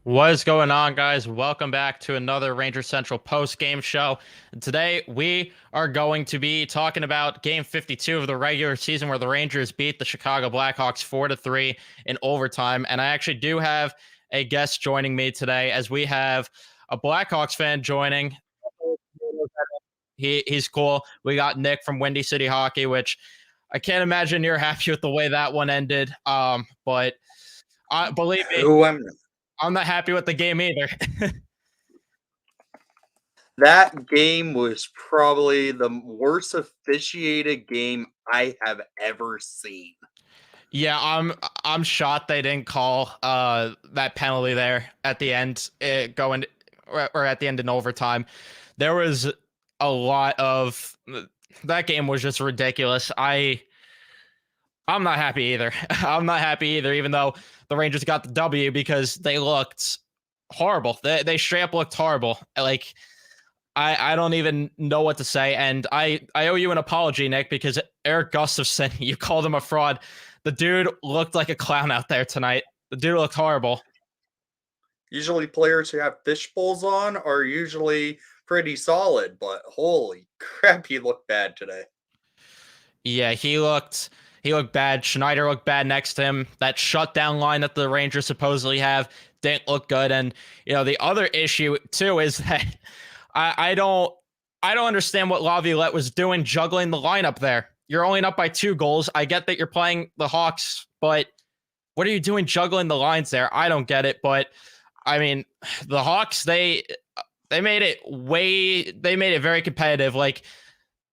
What is going on, guys? Welcome back to another Ranger Central post-game show. Today, we are going to be talking about Game 52 of the regular season, where the Rangers beat the Chicago Blackhawks 4-3 in overtime. And I actually do have a guest joining me today, as we have a Blackhawks fan joining. He's cool. We got Nick from Windy City Hockey, which I can't imagine you're happy with the way that one ended. But believe me, Who am I'm not happy with the game either. That game was probably the worst officiated game I have ever seen. Yeah, I'm shocked they didn't call that penalty there at the end, going or at the end in overtime. There was a lot of that game was just ridiculous. I'm not happy either. I'm not happy either, even though the Rangers got the W, because they looked horrible. They straight up looked horrible. Like I don't even know what to say. And I owe you an apology, Nick, because Eric Gustafson, you called him a fraud. The dude looked like a clown out there tonight. The dude looked horrible. Usually players who have fish bowls on are usually pretty solid, but holy crap, he looked bad today. Yeah, he looked bad. Schneider looked bad next to him. That shutdown line that the Rangers supposedly have didn't look good. And the other issue too is that I don't understand what Laviolette was doing juggling the lineup there. You're only up by 2 goals. I get that you're playing the Hawks, but what are you doing juggling the lines there? I don't get it. But I mean, the Hawks, they made it very competitive. Like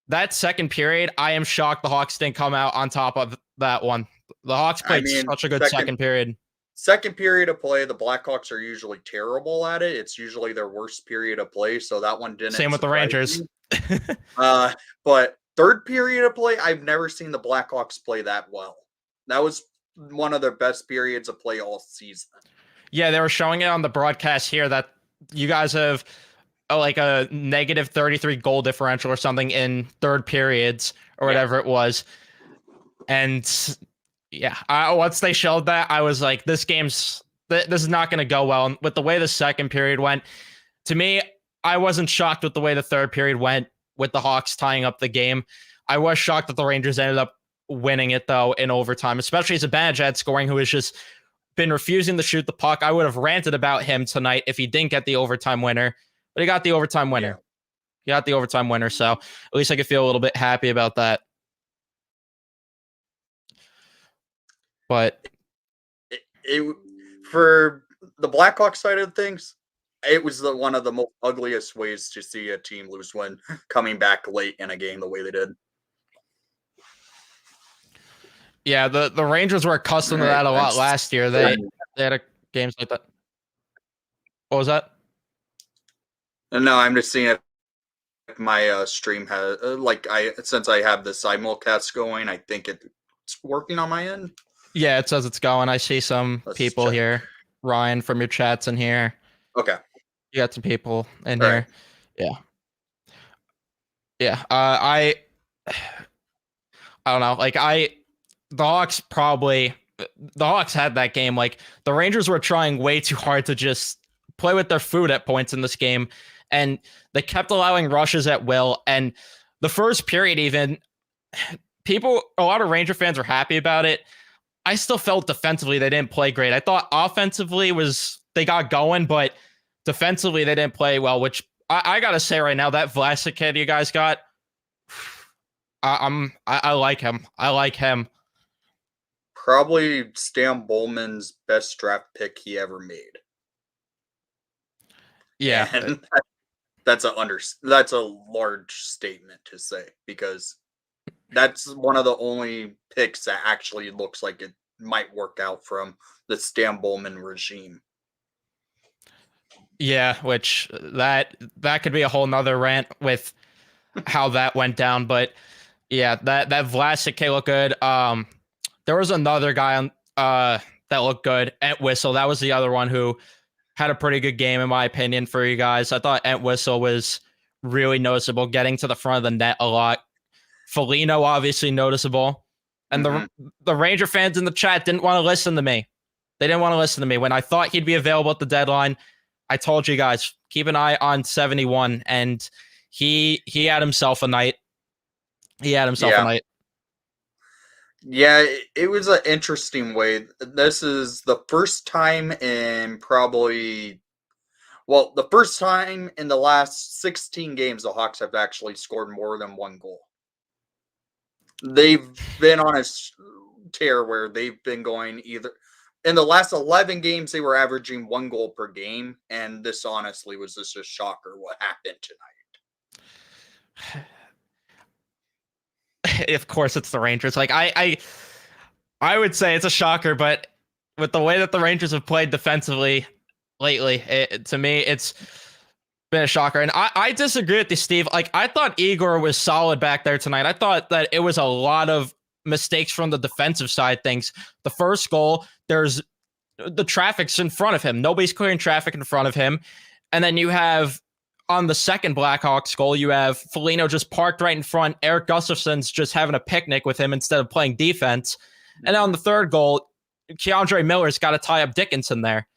that second period, I am shocked the Hawks didn't come out on top of that one. The Hawks played such a good second period. Second period of play, the Blackhawks are usually terrible at it. It's usually their worst period of play, so that one didn't. Same with the Rangers. But third period of play, I've never seen the Blackhawks play that well. That was one of their best periods of play all season. Yeah, they were showing it on the broadcast here that you guys have like a negative 33 goal differential or something in third periods or whatever it was. And yeah, once they showed that, I was like, this is not going to go well. And with the way the second period went, to me, I wasn't shocked with the way the third period went with the Hawks tying up the game. I was shocked that the Rangers ended up winning it, though, in overtime, especially as Zibanejad scoring, who has just been refusing to shoot the puck. I would have ranted about him tonight if he didn't get the overtime winner, but he got the overtime winner. Yeah. He got the overtime winner, so at least I could feel a little bit happy about that. But for the Blackhawks side of things, it was one of the most ugliest ways to see a team lose when coming back late in a game the way they did. Yeah, the Rangers were accustomed to that a lot last year. They had games like that. What was that? No, I'm just seeing if my stream has since I have the simulcast going, I think it's working on my end. Yeah, it says it's going. I see some people here. Ryan from your chats in here. Okay. You got some people in here. Right. Yeah. I don't know. Like the Hawks had that game. Like the Rangers were trying way too hard to just play with their food at points in this game, and they kept allowing rushes at will. And the first period, even a lot of Ranger fans were happy about it. I still felt defensively they didn't play great. I thought offensively they got going, but defensively they didn't play well, which I gotta say right now, that Vlasic kid you guys got, I like him. I like him. Probably Stan Bowman's best draft pick he ever made. Yeah. And that's a large statement to say, because that's one of the only picks that actually looks like it might work out from the Stan Bowman regime. Yeah, which that could be a whole nother rant with how that went down. But yeah, that Vlasic kid looked good. There was another guy on that looked good. Entwistle, that was the other one who had a pretty good game, in my opinion, for you guys. I thought Entwistle was really noticeable, getting to the front of the net a lot. Foligno, obviously noticeable. And the Ranger fans in the chat didn't want to listen to me. They didn't want to listen to me. When I thought he'd be available at the deadline, I told you guys, keep an eye on 71, and he had himself a night. He had himself a Yeah. night. Yeah, it was an interesting way. This is the first time in probably, well, the first time in the last 16 games the Hawks have actually scored more than one goal. They've been on a tear where they've been going either in the last 11 games they were averaging 1 goal per game, and this honestly was just a shocker what happened tonight. Of course, it's the Rangers. Like I would say it's a shocker, but with the way that the Rangers have played defensively lately, to me, it's been a shocker. And I disagree with you, Steve. Like, I thought Igor was solid back there tonight. I thought that it was a lot of mistakes from the defensive side things. The first goal, there's the traffic's in front of him. Nobody's clearing traffic in front of him. And then you have on the second Blackhawks goal, you have Foligno just parked right in front. Eric Gustafsson's just having a picnic with him instead of playing defense. And on the third goal, Keandre Miller's got to tie up Dickinson there.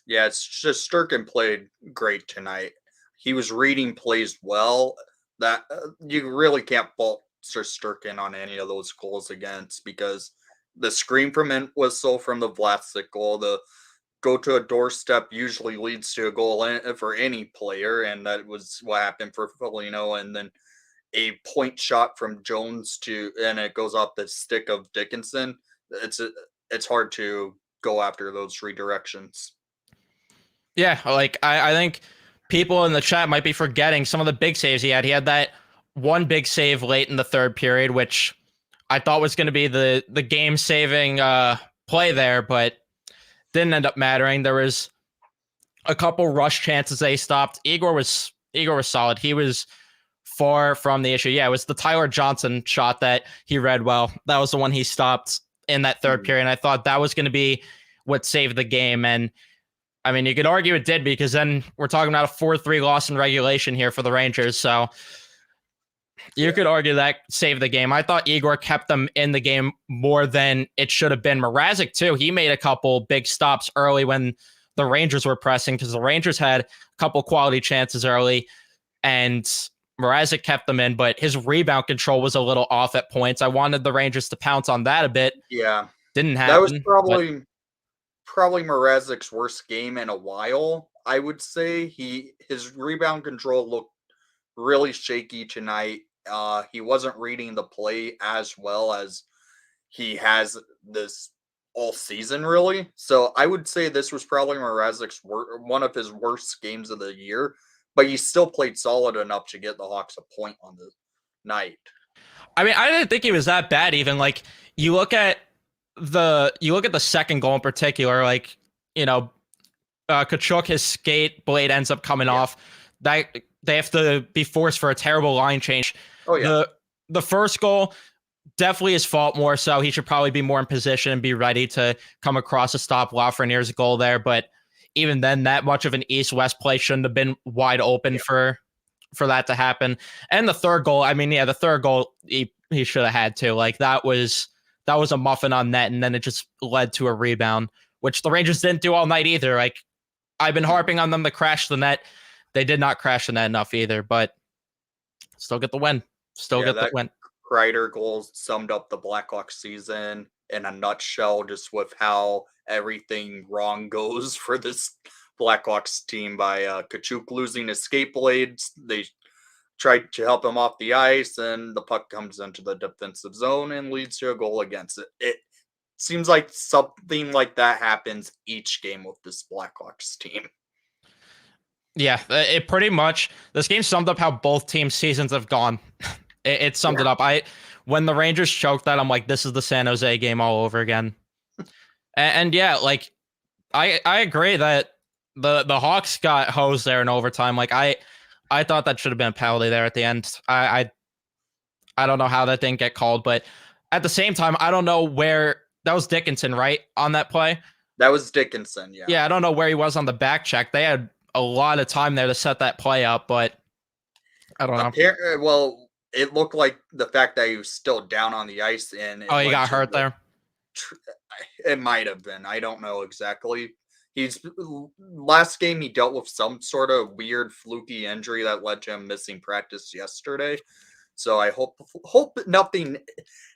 Yeah, it's just Sturkin played great tonight. He was reading plays well. That you really can't fault Sir Sturkin on any of those goals against, because the screen from whistle from the Vlasic goal, the go to a doorstep usually leads to a goal for any player, and that was what happened for Foligno. And then a point shot from Jones and it goes off the stick of Dickinson. It's hard to go after those redirections. Yeah, like I think people in the chat might be forgetting some of the big saves he had. He had that one big save late in the third period, which I thought was going to be the game saving play there, but didn't end up mattering. There was a couple rush chances they stopped. Igor was solid. He was far from the issue. Yeah, it was the Tyler Johnson shot that he read well. That was the one he stopped in that third period. And I thought that was going to be what saved the game. And I mean, you could argue it did, because then we're talking about a 4-3 loss in regulation here for the Rangers. So you could argue that saved the game. I thought Igor kept them in the game more than it should have been. Mrazek, too. He made a couple big stops early when the Rangers were pressing, because the Rangers had a couple quality chances early, and Mrazek kept them in, but his rebound control was a little off at points. I wanted the Rangers to pounce on that a bit. Yeah. Didn't happen. That was probably Mrazek's worst game in a while, I would say. His rebound control looked really shaky tonight. He wasn't reading the play as well as he has this all season, really. So I would say this was probably Mrazek's one of his worst games of the year, but he still played solid enough to get the Hawks a point on the night. I mean, I didn't think he was that bad. Even like you look at the second goal in particular, like, Kachuk, his skate blade ends up coming off. That they have to be forced for a terrible line change. Oh yeah. The first goal, definitely his fault more so. He should probably be more in position and be ready to come across to stop Lafreniere's goal there. But even then, that much of an east-west play shouldn't have been wide open for that to happen. And the third goal, I mean, the third goal he should have had to. Like, that was a muffin on net, and then it just led to a rebound, which the Rangers didn't do all night either. Like, I've been harping on them to crash the net. They did not crash the net enough either, but still get the win. Get the win. Kreider goal summed up the Blackhawks season in a nutshell, just with how everything wrong goes for this Blackhawks team by Kachuk losing his skate blades. They tried to help him off the ice, and the puck comes into the defensive zone and leads to a goal against it. It seems like something like that happens each game with this Blackhawks team. Yeah, it pretty much, this game summed up how both teams' seasons have gone. It summed it up. When the Rangers choked that, I'm like, this is the San Jose game all over again. and yeah, like, I agree that the Hawks got hosed there in overtime. Like, I thought that should have been a penalty there at the end. I don't know how that didn't get called, but at the same time, I don't know where that was. Dickinson, right, on that play? That was Dickinson, yeah. Yeah, I don't know where he was on the back check. They had a lot of time there to set that play up, but I don't know. Well, it looked like the fact that he was still down on the ice, and he got hurt there. It might have been. I don't know exactly. He's last game he dealt with some sort of weird fluky injury that led to him missing practice yesterday. So I hope nothing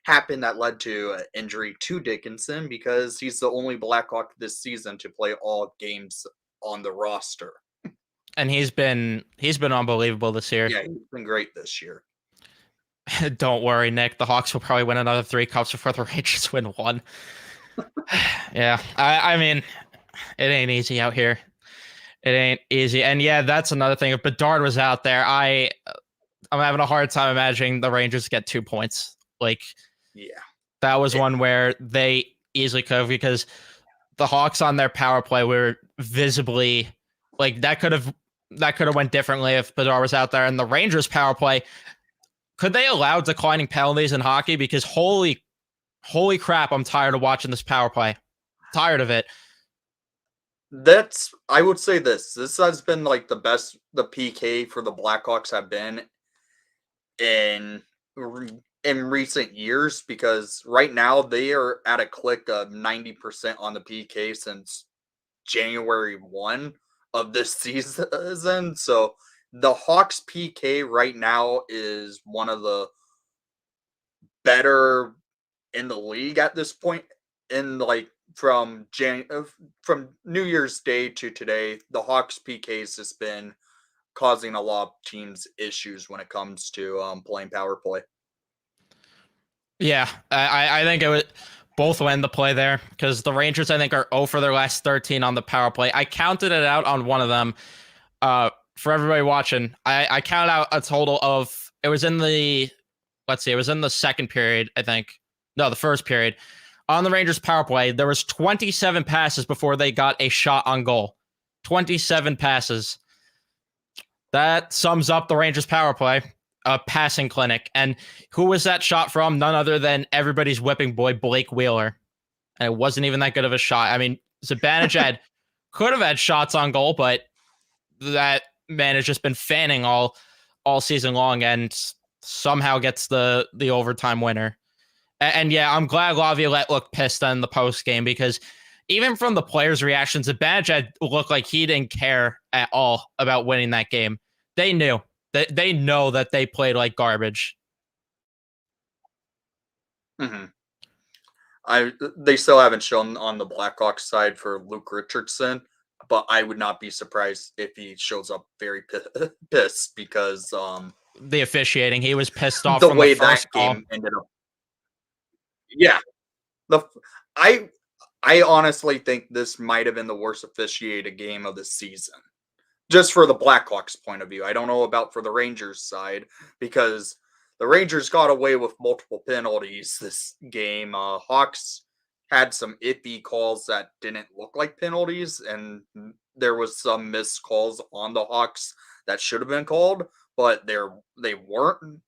happened that led to an injury to Dickinson, because he's the only Blackhawk this season to play all games on the roster. And he's been unbelievable this year. Yeah, he's been great this year. Don't worry, Nick. The Hawks will probably win another 3 cups before the Rangers win 1. Yeah, I mean, it ain't easy out here. It ain't easy. And yeah, that's another thing. If Bedard was out there, I'm having a hard time imagining the Rangers get 2 points. Like, yeah, that was one where they easily could have, because the Hawks on their power play were visibly like that could have went differently if Bedard was out there. And the Rangers power play, could they allow declining penalties in hockey? Because holy crap, I'm tired of watching this power play. Tired of it. I would say this has been like the best the PK for the Blackhawks have been in recent years, because right now they are at a click of 90% on the PK since January 1 of this season. So the Hawks PK right now is one of the better in the league at this point. In like from New Year's Day to today, the Hawks PKs has been causing a lot of teams issues when it comes to playing power play. Yeah, I think it would both win the play there, because the Rangers, I think, are 0 for their last 13 on the power play. I counted it out on one of them. For everybody watching, I counted out a total of, it was in the second period, I think. No, the first period. On the Rangers power play, there was 27 passes before they got a shot on goal. 27 passes. That sums up the Rangers power play, a passing clinic. And who was that shot from? None other than everybody's whipping boy, Blake Wheeler. And it wasn't even that good of a shot. I mean, Zibanejad could have had shots on goal, but that man has just been fanning all season long, and somehow gets the overtime winner. And yeah, I'm glad Laviolette looked pissed in the post game, because even from the players' reactions, Zibanejad looked like he didn't care at all about winning that game. They knew. They know that they played like garbage. Mm-hmm. They still haven't shown on the Blackhawks side for Luke Richardson, but I would not be surprised if he shows up very pissed, because the officiating, he was pissed off the from way the first that game ended up. Yeah, I honestly think this might have been the worst officiated game of the season, just for the Blackhawks point of view. I don't know about for the Rangers side, because the Rangers got away with multiple penalties this game. Hawks had some iffy calls that didn't look like penalties, and there was some missed calls on the Hawks that should have been called, but they weren't.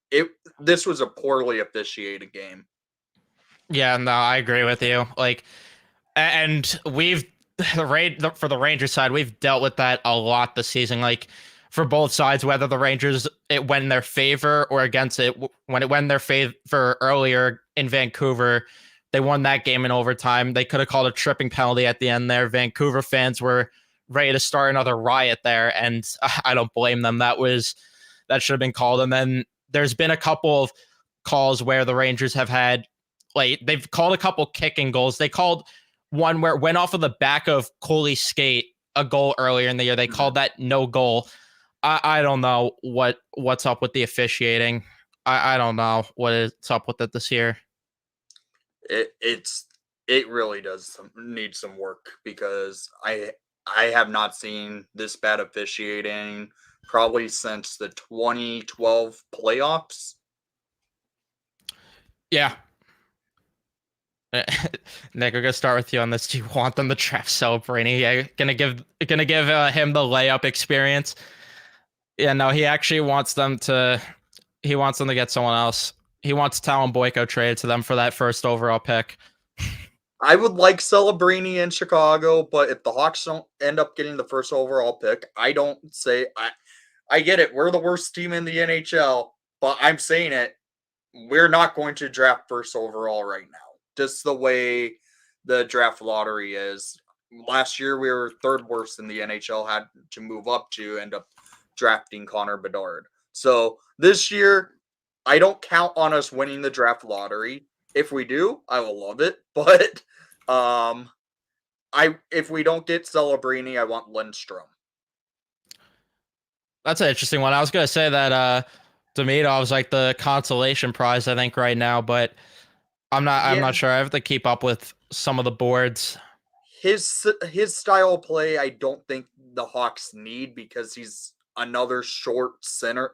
This was a poorly officiated game. Yeah, no, I agree with you. Like, and for the Rangers side, we've dealt with that a lot this season. Like, for both sides, whether the Rangers, it went in their favor or against it. When it went in their favor earlier in Vancouver, they won that game in overtime. They could have called a tripping penalty at the end there. Vancouver fans were ready to start another riot there, and I don't blame them. That should have been called. And then there's been a couple of calls where the Rangers have had, like, they've called a couple kicking goals. They called one where it went off of the back of Coley's skate, a goal earlier in the year. They called that no goal. I don't know what's up with the officiating. I don't know what's up with it this year. It really does need some work, because I have not seen this bad officiating probably since the 2012 playoffs. Yeah. Nick, we're gonna start with you on this. Do you want them to trap Celebrini? Yeah, gonna give him the layup experience. Yeah, no, he actually wants them to. He wants them to get someone else. He wants Talon Boyko traded to them for that first overall pick. I would like Celebrini in Chicago, but if the Hawks don't end up getting the first overall pick, I get it. We're the worst team in the NHL, but I'm saying it. We're not going to draft first overall right now. just the way the draft lottery is. Last year we were third worst in the NHL, had to move up to end up drafting Connor Bedard. So this year, I don't count on us winning the draft lottery. If we do, I will love it. But if we don't get Celebrini, I want Lindstrom. That's an interesting one. I was gonna say that Demidov's like the consolation prize, I think, right now, but I'm not sure. I have to keep up with some of the boards. His style of play, I don't think the Hawks need, because he's another short forward.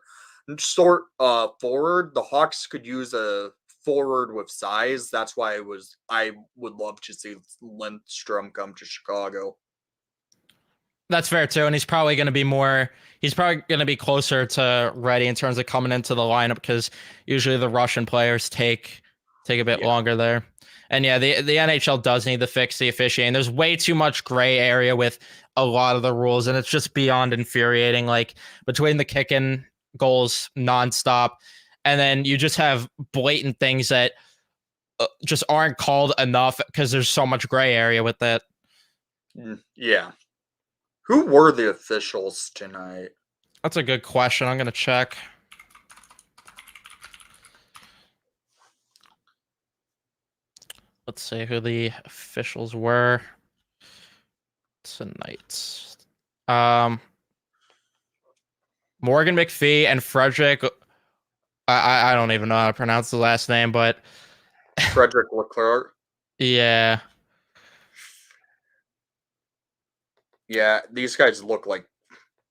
The Hawks could use a forward with size. That's why I would love to see Lindstrom come to Chicago. That's fair too, and he's probably going to be closer to ready in terms of coming into the lineup, because usually the Russian players take a bit longer there. And yeah, the NHL does need to fix the officiating. There's way too much gray area with a lot of the rules, and it's just beyond infuriating. Like between the kicking goals nonstop, and then you just have blatant things that just aren't called enough because there's so much gray area with that. Yeah. Who were the officials tonight? That's a good question. I'm going to check. Let's see who the officials were tonight. Morgan McPhee and Frederick. I don't even know how to pronounce the last name, but Frederick Leclerc. Yeah. Yeah, these guys look like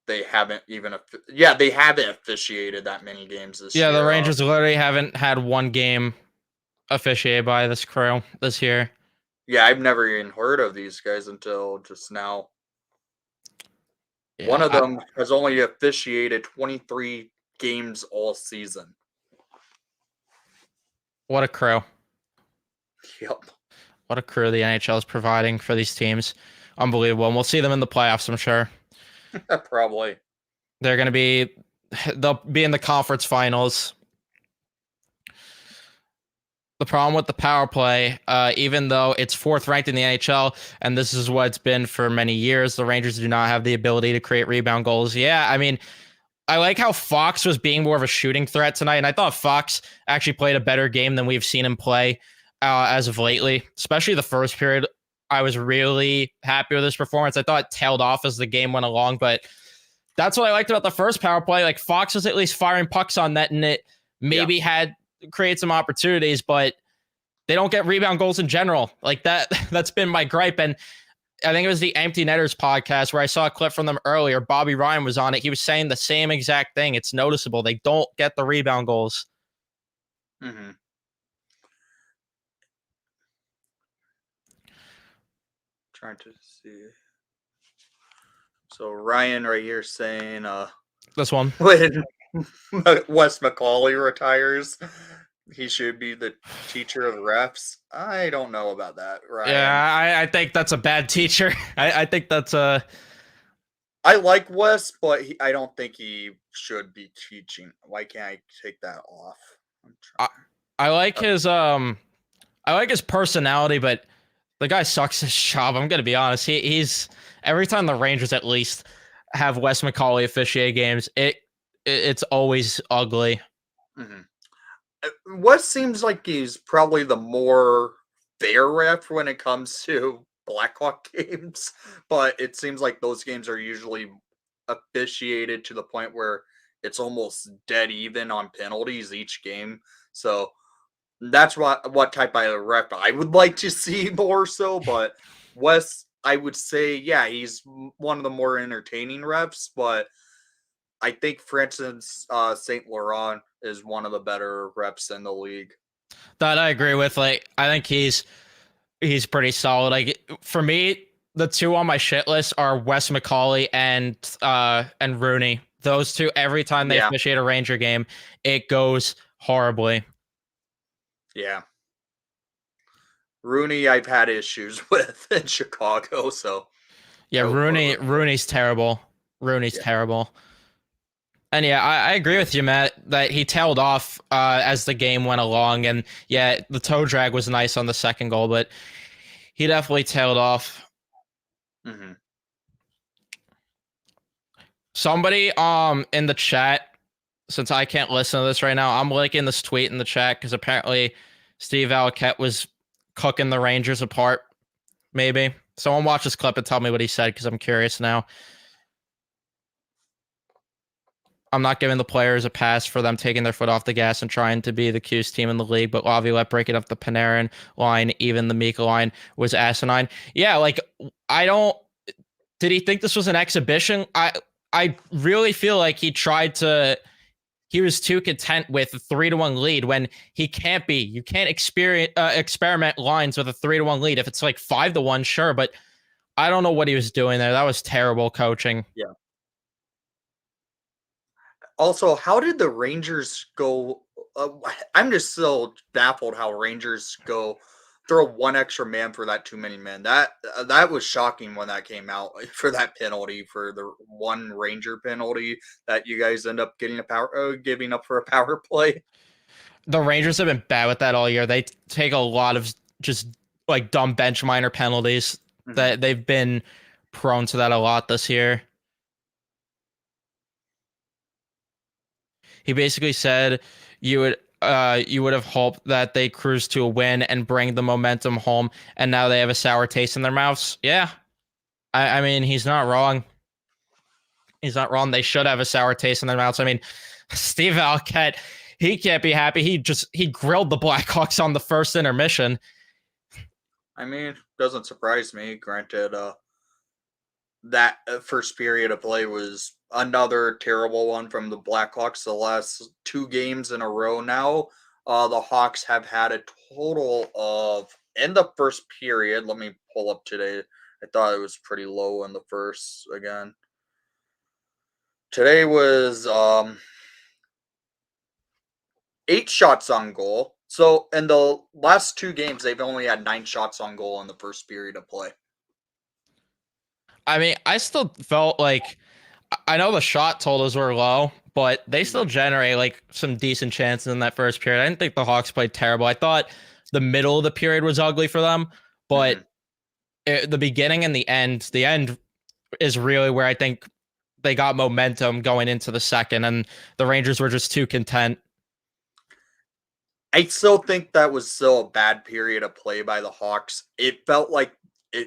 they haven't they haven't officiated that many games this year. Yeah, the Rangers literally haven't had one game officiated by this crew this year. Yeah, I've never even heard of these guys until just now. Yeah, one of them has only officiated 23 games all season. What a crew. Yep. What a crew the NHL is providing for these teams. Unbelievable. And we'll see them in the playoffs, I'm sure. Probably. They'll be in the conference finals. The problem with the power play, even though it's fourth ranked in the NHL, and this is what it's been for many years, the Rangers do not have the ability to create rebound goals. Yeah, I mean, I like how Fox was being more of a shooting threat tonight, and I thought Fox actually played a better game than we've seen him play as of lately, especially the first period. I was really happy with his performance. I thought it tailed off as the game went along, but that's what I liked about the first power play. Like, Fox was at least firing pucks on net, and it maybe had create some opportunities, but they don't get rebound goals in general. Like that's been my gripe. And I think it was the Empty Netters podcast where I saw a clip from them earlier. Bobby Ryan was on it. He was saying the same exact thing. It's noticeable. They don't get the rebound goals. Mm-hmm. Trying to see. So Ryan right here saying this one. When Wes McCauley retires, he should be the teacher of refs. I don't know about that, Ryan. Yeah, I think that's a bad teacher. I think that's a... I like Wes, but I don't think he should be teaching. Why can't I take that off? I like his personality, but the guy sucks his job. I'm gonna be honest. He's every time the Rangers at least have Wes McCauley officiate games, it's always ugly. Mm-hmm. Wes seems like he's probably the more fair ref when it comes to Blackhawk games, but it seems like those games are usually officiated to the point where it's almost dead even on penalties each game. So that's what type of ref I would like to see more so. But Wes, I would say, yeah, he's one of the more entertaining refs, but I think, for instance, St. Laurent is one of the better refs in the league. That I agree with. Like, I think he's pretty solid. Like, for me, the two on my shit list are Wes McCauley and Rooney. Those two, every time they officiate a Ranger game, it goes horribly. Yeah. Rooney, I've had issues with in Chicago, so. Yeah, Rooney's terrible. Rooney's terrible. And yeah, I agree with you, Matt. that he tailed off as the game went along, and yeah, the toe drag was nice on the second goal, but he definitely tailed off. Mm-hmm. Somebody in the chat, since I can't listen to this right now, I'm linking this tweet in the chat because apparently Steve Alquette was cooking the Rangers apart. Maybe someone watch this clip and tell me what he said because I'm curious now. I'm not giving the players a pass for them taking their foot off the gas and trying to be the cutest team in the league, but Laviolette breaking up the Panarin line, even the Mika line, was asinine. Yeah, like I don't. Did he think this was an exhibition? I really feel like he tried to. He was too content with a 3-1 lead when he can't be. You can't experiment lines with a 3-1 lead. If it's like 5-1, sure, but I don't know what he was doing there. That was terrible coaching. Yeah. Also, how did the Rangers go? I'm just so baffled how Rangers go throw one extra man for that too many men. That was shocking when that came out for that penalty, for the one Ranger penalty that you guys end up getting giving up for a power play. The Rangers have been bad with that all year. They take a lot of just like dumb bench minor penalties. Mm-hmm. That they've been prone to that a lot this year. He basically said you would have hoped that they cruise to a win and bring the momentum home, and now they have a sour taste in their mouths. Yeah, I mean he's not wrong. He's not wrong. They should have a sour taste in their mouths. I mean, Steve Alquette, he can't be happy. He grilled the Blackhawks on the first intermission. I mean, doesn't surprise me. Granted, that first period of play was another terrible one from the Blackhawks. The last 2 games in a row now, the Hawks have had a total of, in the first period, let me pull up today. I thought it was pretty low in the first again. Today was 8 shots on goal. So in the last 2 games, they've only had 9 shots on goal in the first period of play. I mean, I still felt like I know the shot totals were low, but they still generate like some decent chances in that first period. I didn't think the Hawks played terrible. I thought the middle of the period was ugly for them, but the beginning and the end is really where I think they got momentum going into the second, and the Rangers were just too content. I still think that was still a bad period of play by the Hawks. It felt like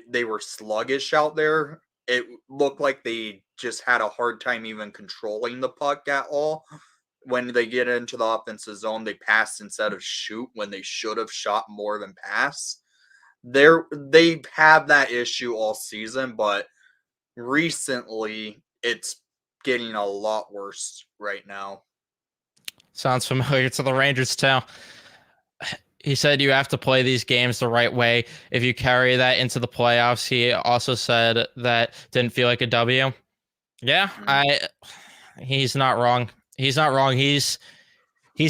they were sluggish out there. It looked like they just had a hard time even controlling the puck at all. When they get into the offensive zone, they pass instead of shoot when they should have shot more than pass. They have that issue all season, but recently it's getting a lot worse right now. Sounds familiar to the Rangers too. He said you have to play these games the right way. If you carry that into the playoffs, he also said that didn't feel like a W. Yeah, he's not wrong. He's not wrong. He's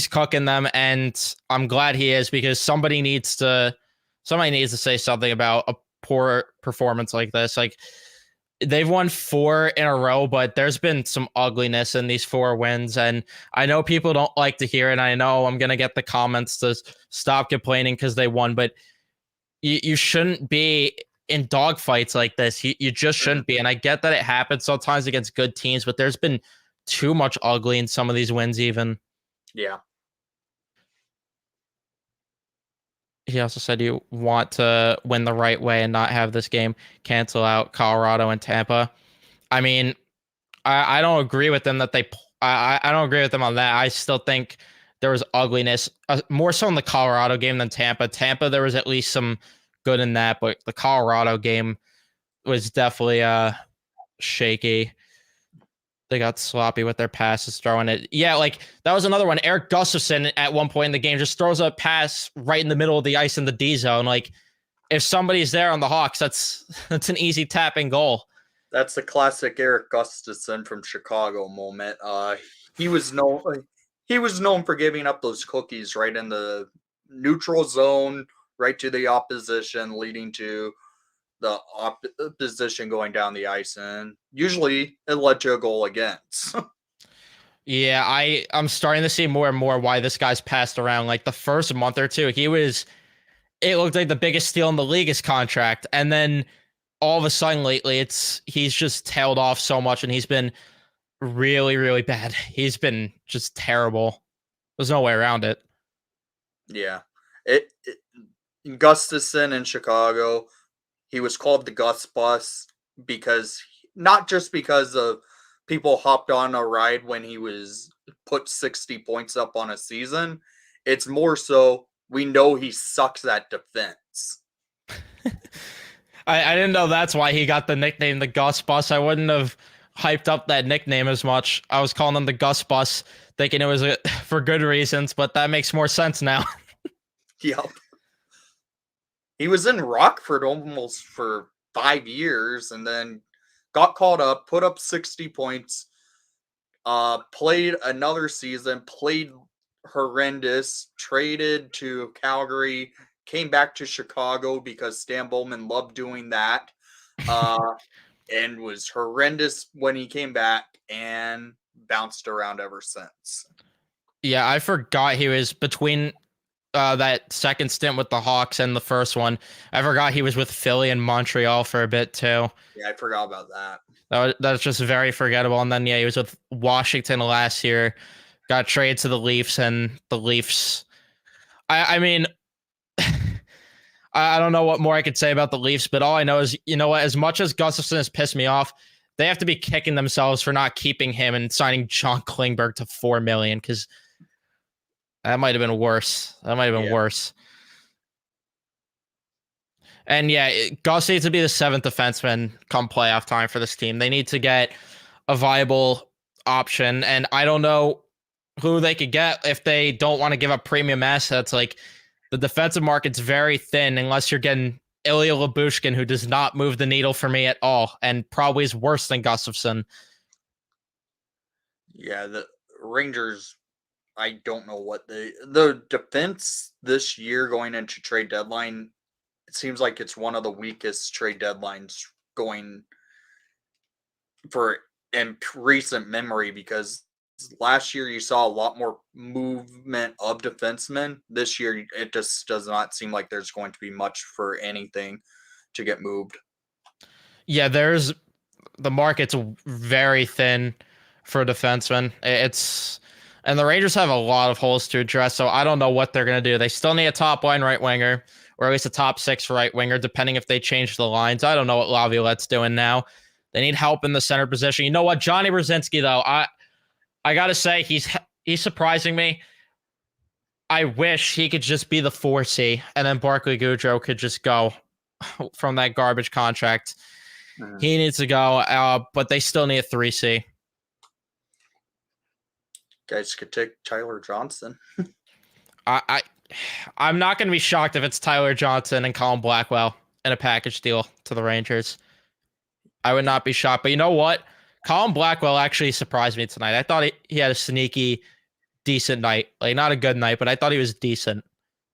cooking them, and I'm glad he is, because somebody needs to say something about a poor performance like this. Like, they've won 4 in a row, but there's been some ugliness in these 4 wins. And I know people don't like to hear it. And I know I'm going to get the comments to stop complaining because they won, but you shouldn't be in dogfights like this. You just shouldn't be. And I get that it happens sometimes against good teams, but there's been too much ugly in some of these wins even. Yeah. He also said you want to win the right way and not have this game cancel out Colorado and Tampa. I mean, I don't agree with them that I don't agree with them on that. I still think there was ugliness, more so in the Colorado game than Tampa. Tampa, there was at least some good in that, but the Colorado game was definitely shaky. They got sloppy with their passes, throwing it. Yeah, like that was another one. Eric Gustafson at one point in the game just throws a pass right in the middle of the ice in the D zone. Like, if somebody's there on the Hawks, that's an easy tapping goal. That's the classic Eric Gustafson from Chicago moment. He was known for giving up those cookies right in the neutral zone, right to the opposition, leading to the opposition going down the ice, and usually it led to a goal against. Yeah, I'm starting to see more and more why this guy's passed around. Like the first month or two, it looked like the biggest steal in the league is contract, and then all of a sudden lately, he's just tailed off so much, and he's been really, really bad. He's been just terrible. There's no way around it. Yeah. it Gustafson in Chicago, he was called the Gus Bus because not just because of people hopped on a ride when he was put 60 points up on a season. It's more so we know he sucks at defense. I didn't know that's why he got the nickname the Gus Bus. I wouldn't have hyped up that nickname as much. I was calling him the Gus Bus, thinking it was for good reasons, but that makes more sense now. Yep. He was in Rockford almost for 5 years and then got called up, put up 60 points, played another season, played horrendous, traded to Calgary, came back to Chicago because Stan Bowman loved doing that, uh, and was horrendous when he came back and bounced around ever since. Yeah, I forgot he was between that second stint with the Hawks and the first one. I forgot he was with Philly and Montreal for a bit too. Yeah, I forgot about that. That's just very forgettable. And then yeah, he was with Washington last year, got traded to the Leafs, and the Leafs. I mean, I don't know what more I could say about the Leafs, but all I know is, you know what? As much as Gustafson has pissed me off, they have to be kicking themselves for not keeping him and signing John Klingberg to $4 million, because that might have been worse. That might have been Yeah. worse. And yeah, Gus needs to be the seventh defenseman come playoff time for this team. They need to get a viable option, and I don't know who they could get if they don't want to give up premium assets. Like the defensive market's very thin unless you're getting Ilya Lyubushkin, who does not move the needle for me at all, and probably is worse than Gustafson. Yeah, the Rangers, I don't know what the defense this year going into trade deadline, it seems like it's one of the weakest trade deadlines going for in recent memory because last year you saw a lot more movement of defensemen. This year it just does not seem like there's going to be much for anything to get moved. Yeah, the market's very thin for defensemen. And the Rangers have a lot of holes to address, so I don't know what they're gonna do. They still need a top line right winger, or at least a top six right winger, depending if they change the lines. I don't know what Laviolette's doing now. They need help in the center position. You know what, Johnny Brzezinski though, I gotta say he's surprising me. I wish he could just be the 4C, and then Barclay Goodrow could just go from that garbage contract. He needs to go, but they still need a 3C. Guys could take Tyler Johnson. I, I I'm not going to be shocked if it's Tyler Johnson and Colin Blackwell in a package deal to the Rangers. I would not be shocked. But you know what? Colin Blackwell actually surprised me tonight. I thought he had a sneaky, decent night. Like, not a good night, but I thought he was decent.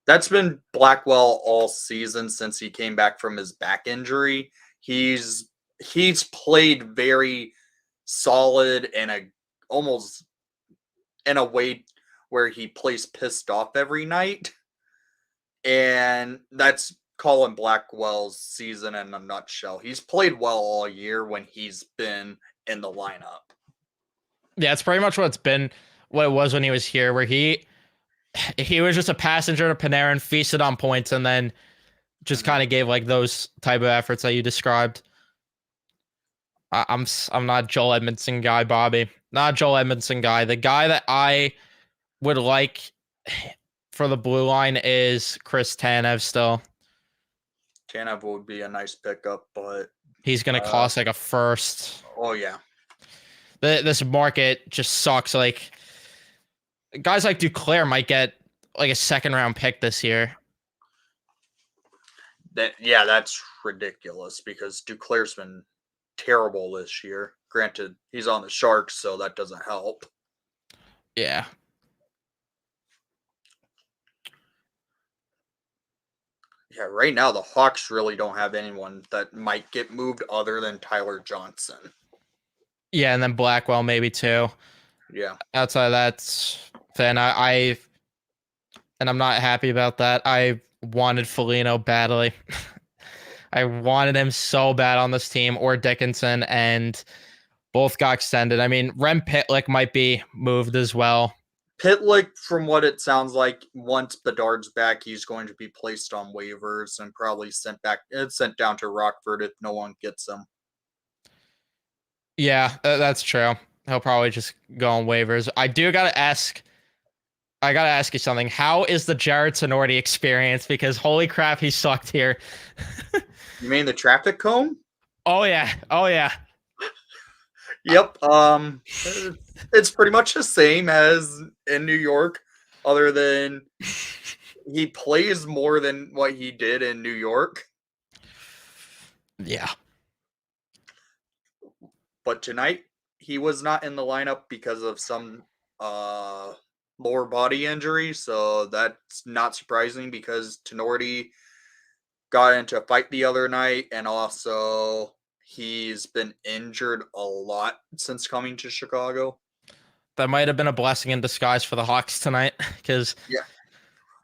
That's been Blackwell all season since he came back from his back injury. He's played very solid and almost in a way where he plays pissed off every night. And that's Colin Blackwell's season in a nutshell. He's played well all year when he's been in the lineup. Yeah, it's pretty much what it was when he was here, where he was just a passenger to Panarin, feasted on points, and then just kind of gave like those type of efforts that you described. I'm not Joel Edmondson guy, Bobby. Not Joel Edmondson guy. The guy that I would like for the blue line is Chris Tanev still. Tanev would be a nice pickup, but he's going to cost like a first. Oh, yeah. This market just sucks. Like, guys like Duclair might get like a second round pick this year. That's ridiculous because Duclair's been terrible this year. Granted, he's on the Sharks, so that doesn't help. Yeah. Yeah, right now the Hawks really don't have anyone that might get moved other than Tyler Johnson. Yeah, and then Blackwell maybe too. Yeah. Outside of that, then and I'm not happy about that. I wanted Foligno badly. I wanted him so bad on this team, or Dickinson, and both got extended. I mean, Rem Pitlick might be moved as well. Pitlick, from what it sounds like, once Bedard's back, he's going to be placed on waivers and probably sent down to Rockford if no one gets him. Yeah, that's true. He'll probably just go on waivers. I gotta ask you something. How is the Jared Tenorti experience? Because holy crap, he sucked here. You mean the traffic cone? Oh yeah. Oh yeah. Yep. It's pretty much the same as in New York, other than he plays more than what he did in New York. Yeah. But tonight he was not in the lineup because of some lower body injury, so that's not surprising because Tenorti got into a fight the other night, and also he's been injured a lot since coming to Chicago. That might have been a blessing in disguise for the Hawks tonight, because Yeah,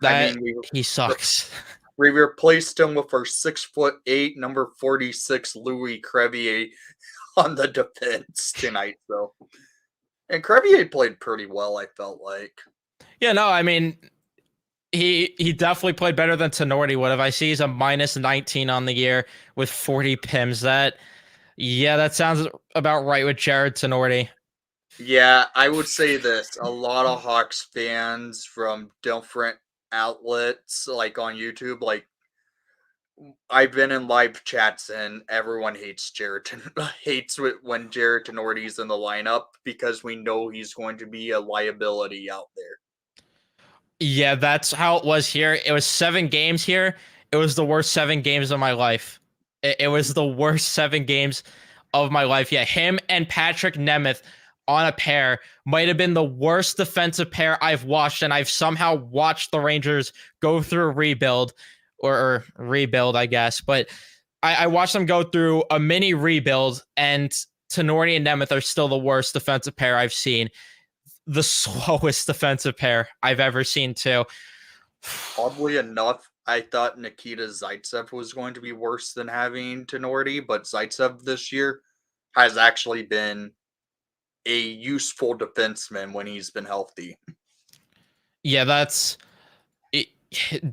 that we he sucks. we replaced him with our 6'8", number 46 Louis Crevier on the defense tonight. So, and Crevier played pretty well, I felt like. Yeah, no, I mean, he definitely played better than Tenorti would have. I see he's a minus 19 on the year with 40 pims. That sounds about right with Jared Tenorti. Yeah, I would say this. A lot of Hawks fans from different outlets, like on YouTube, like I've been in live chats and everyone hates hates when Jared Tenorti's in the lineup because we know he's going to be a liability out there. Yeah, that's how it was here. It was 7 games here. It was the worst 7 games of my life. It was the worst 7 games of my life. Yeah, him and Patrick Nemeth on a pair might have been the worst defensive pair I've watched, and I've somehow watched the Rangers go through a rebuild or rebuild, I guess. But I watched them go through a mini rebuild, and Tenorti and Nemeth are still the worst defensive pair I've seen. The slowest defensive pair I've ever seen, too. Oddly enough, I thought Nikita Zaitsev was going to be worse than having Tenorti, but Zaitsev this year has actually been a useful defenseman when he's been healthy. Yeah, that's it.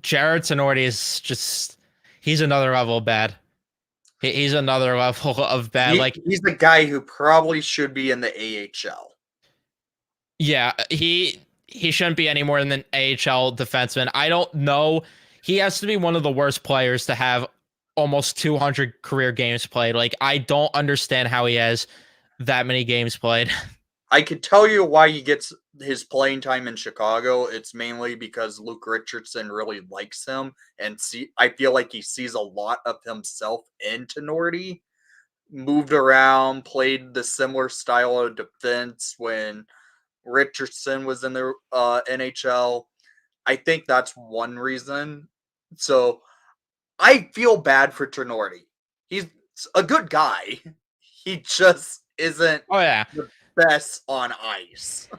Jared Tenorti is just, he's another level of bad. He's another level of bad. He's the guy who probably should be in the AHL. Yeah, he shouldn't be any more than an AHL defenseman. I don't know. He has to be one of the worst players to have almost 200 career games played. Like, I don't understand how he has that many games played. I could tell you why he gets his playing time in Chicago. It's mainly because Luke Richardson really likes him, and I feel like he sees a lot of himself in Tenorti. Moved around, played the similar style of defense when Richardson was in the NHL. I think that's one reason. So I feel bad for Tenorti. He's a good guy. He just isn't Oh yeah, the best on ice.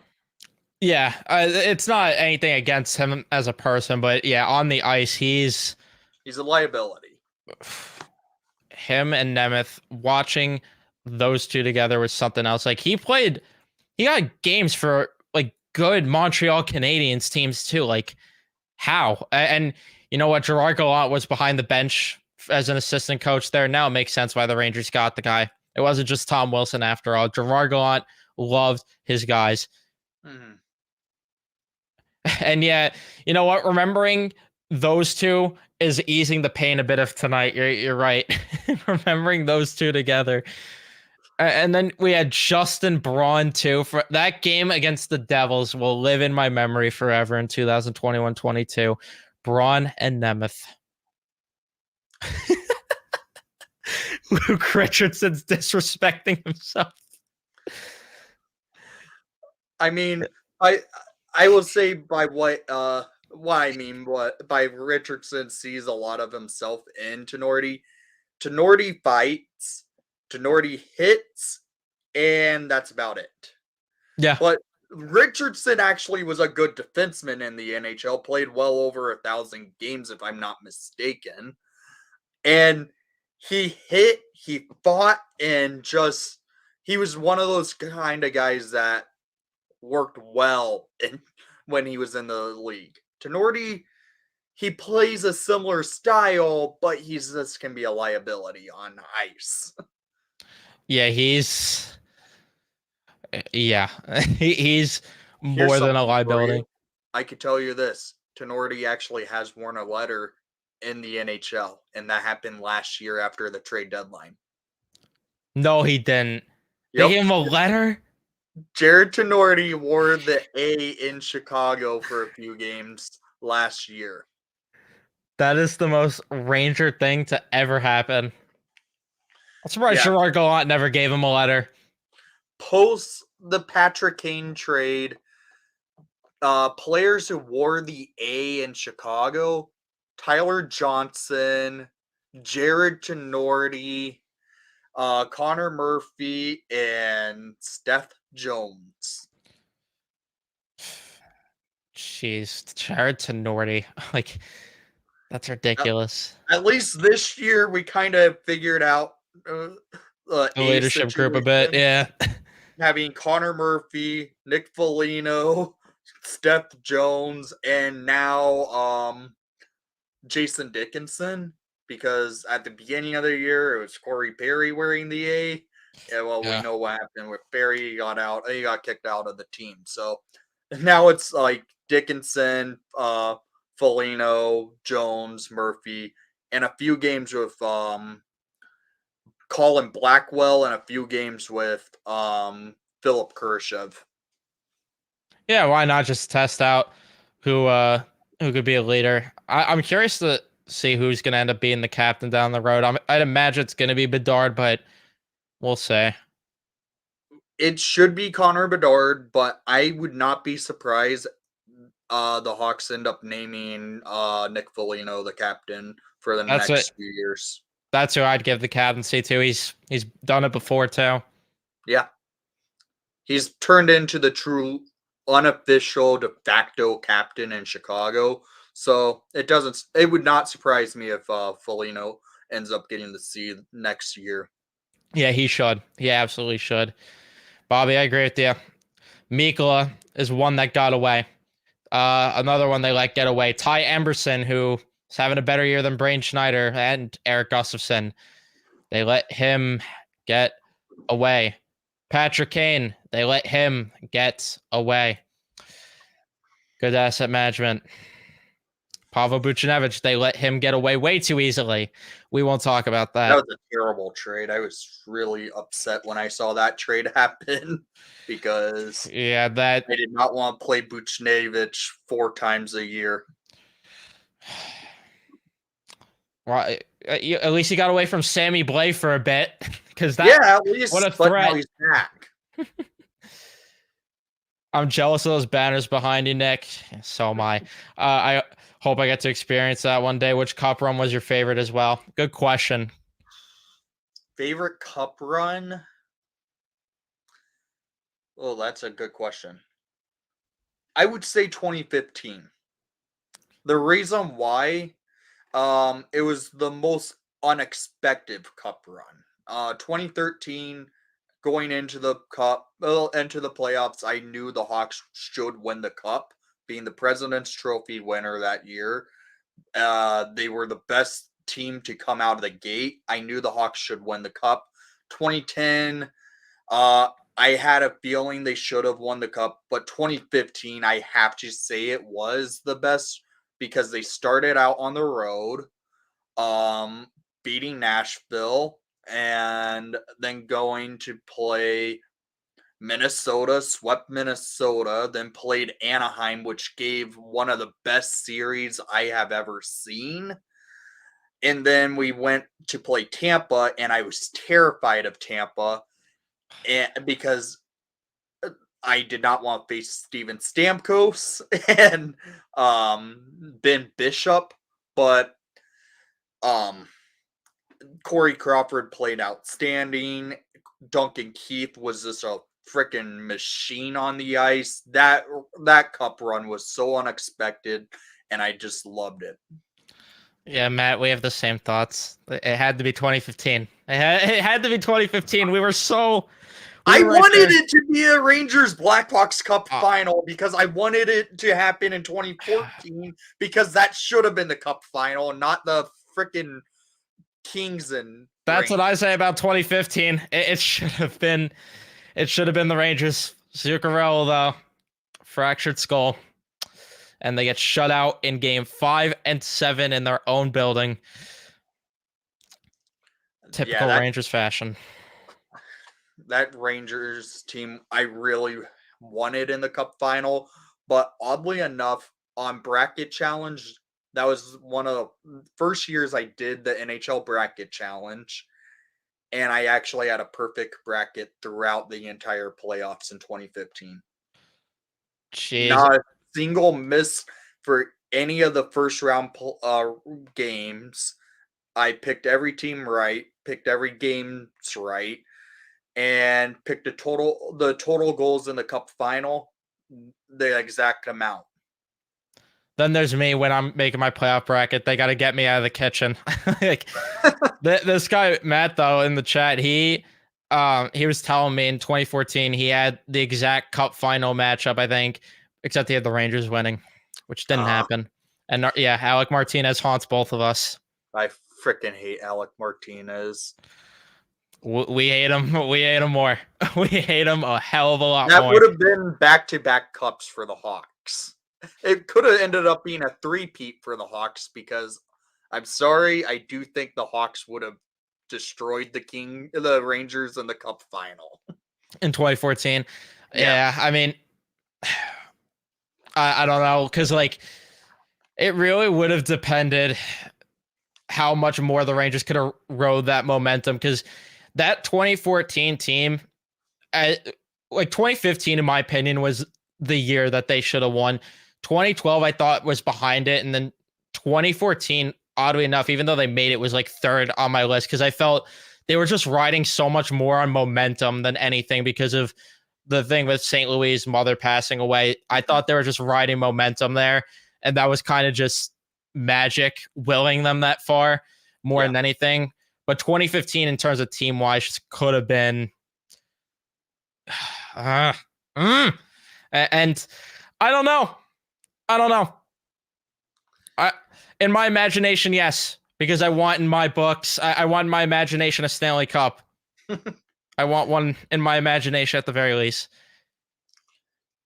yeah. It's not anything against him as a person, but yeah, on the ice, he's a liability. him and Nemeth. Watching those two together was something else. Like, he got games for like good Montreal Canadiens teams too. Like, how? And you know what? Gerard Gallant was behind the bench as an assistant coach there. Now it makes sense why the Rangers got the guy. It wasn't just Tom Wilson after all. Gerard Gallant loved his guys. Mm-hmm. And yeah, you know what? Remembering those two is easing the pain a bit of tonight. You're right. Remembering those two together. And then we had Justin Braun too. For that game against the Devils will live in my memory forever in 2021-22. Braun and Nemeth. Luke Richardson's disrespecting himself. I mean, I will say by what I mean by Richardson sees a lot of himself in Tenorti. Tenorti fights, Tenorti hits, and that's about it. Yeah. But Richardson actually was a good defenseman in the NHL, played well over 1,000 games, if I'm not mistaken. And he fought, and just he was one of those kind of guys that worked well when he was in the league. Tenorti, he plays a similar style, but he's just can be a liability on ice. Yeah, yeah, he's Here's more than a something for liability. you. I could tell you this: Tenorti actually has worn a letter in the NHL, and that happened last year after the trade deadline. No, he didn't. They Yep, gave him a letter. Jared Tenorti wore the A in Chicago for a few games last year. That is the most Ranger thing to ever happen. I'm surprised Yeah, Gerard Gallant never gave him a letter. post the Patrick Kane trade, players who wore the A in Chicago: Tyler Johnson, Jared Tenorti, Connor Murphy, and Steph Jones. Jeez, Jared Tenorti. Like, that's Uh, ridiculous. At least this year, we kind of figured out the The A leadership group a bit, situation, yeah. having Connor Murphy, Nick Foligno, Steph Jones, and now Jason Dickinson. Because at the beginning of the year, it was Corey Perry wearing the A. Yeah, well, we Yeah. know what happened with Perry. He got kicked out of the team. So now it's like Dickinson, Foligno, Jones, Murphy, and a few games with Colin Blackwell, and a few games with Philip Kurashev. Yeah, why not just test out who uh who could be a leader? I'm curious to see who's gonna end up being the captain down the road. I'd imagine it's gonna be Bedard, but we'll see. It should be Connor Bedard, but I would not be surprised the Hawks end up naming Nick Foligno the captain for the That's it. next few years. That's who I'd give the captaincy to. He's done it before too. Yeah. He's turned into the true unofficial de facto captain in Chicago. So it would not surprise me if Foligno ends up getting the C next year. Yeah, he should. He absolutely should. Bobby, I agree with you. Mikla is one that got away. Another one they let get away. Ty Emberson, who is having a better year than Brain Schneider and Eric Gustafson. They let him get away. Patrick Kane, they let him get away. Good asset management. Pavel Buchnevich, they let him get away way too easily. We won't talk about That that. was a terrible trade. I was really upset when I saw that trade happen because Yeah, that. I did not want to play Buchnevich 4 times a year. Well, at least he got away from Sammy Blay for a bit, because Yeah, that. at What a least, but now threat! he's back. I'm jealous of those banners behind you, Nick. So am I. I hope I get to experience that one day. Which cup run was your favorite as well? Good question. Favorite cup run? Oh, that's a good question. I would say 2015. The reason why, it was the most unexpected cup run. 2013, going into the into the playoffs, I knew the Hawks should win the cup, being the President's Trophy winner that year. They were the best team to come out of the gate. I knew the Hawks should win the cup. 2010, I had a feeling they should have won the cup, but 2015, I have to say it was the best because they started out on the road, um, beating Nashville, and then going to play Minnesota, swept Minnesota, then played Anaheim, which gave one of the best series I have ever seen. And then we went to play Tampa, and I was terrified of Tampa, and because I did not want to face Steven Stamkos and Ben Bishop, but um, Corey Crawford played outstanding. Duncan Keith was just a freaking machine on the ice. That cup run was so unexpected, and I just loved it. Yeah, Matt, we have the same thoughts. It had to be 2015. It had to be 2015. We were I right wanted there. it to be a Rangers Blackhawks Cup Uh, final because I wanted it to happen in 2014 because that should have been the Cup final, not the freaking Kings and That's what Rangers. I say about 2015. It should have been. It should have been the Rangers. Zuccarello, though, fractured skull, and they get shut out in Game 5 and 7 in their own building. Typical Yeah, Rangers fashion. that Rangers team I really wanted in the Cup final, but oddly enough, on Bracket Challenge, that was one of the first years I did the NHL Bracket Challenge, and I actually had a perfect bracket throughout the entire playoffs in 2015. Jeez. Not a single miss for any of the first round games. I picked every team right, picked every games right, and picked the total goals in the Cup final, the exact amount. Then there's me when I'm making my playoff bracket. They got to get me out of the kitchen. Like, this guy Matt, though, in the chat, he was telling me in 2014 he had the exact Cup final matchup, I think, except he had the Rangers winning, which didn't happen. And yeah, Alec Martinez haunts both of us. I freaking hate Alec Martinez. We hate him. We hate him more. We hate him a hell of a lot That more. would have been back-to-back cups for the Hawks. It could have ended up being a three-peat for the Hawks because I'm sorry, I do think the Hawks would have destroyed the Rangers in the Cup final. In 2014. Yeah, I mean, I don't know, because like it really would have depended how much more the Rangers could have rode that momentum, because that 2014 team, like 2015, in my opinion, was the year that they should have won. 2012, I thought, was behind it, and then 2014, oddly enough, even though they made it, was like third on my list because I felt they were just riding so much more on momentum than anything because of the thing with St. Louis' mother passing away. I thought they were just riding momentum there, and that was kind of just magic willing them that far more than anything. But 2015, in terms of team wise, could have been. And I don't know. In my imagination, yes, because I want in my books, I want in my imagination a Stanley Cup. I want one in my imagination at the very least.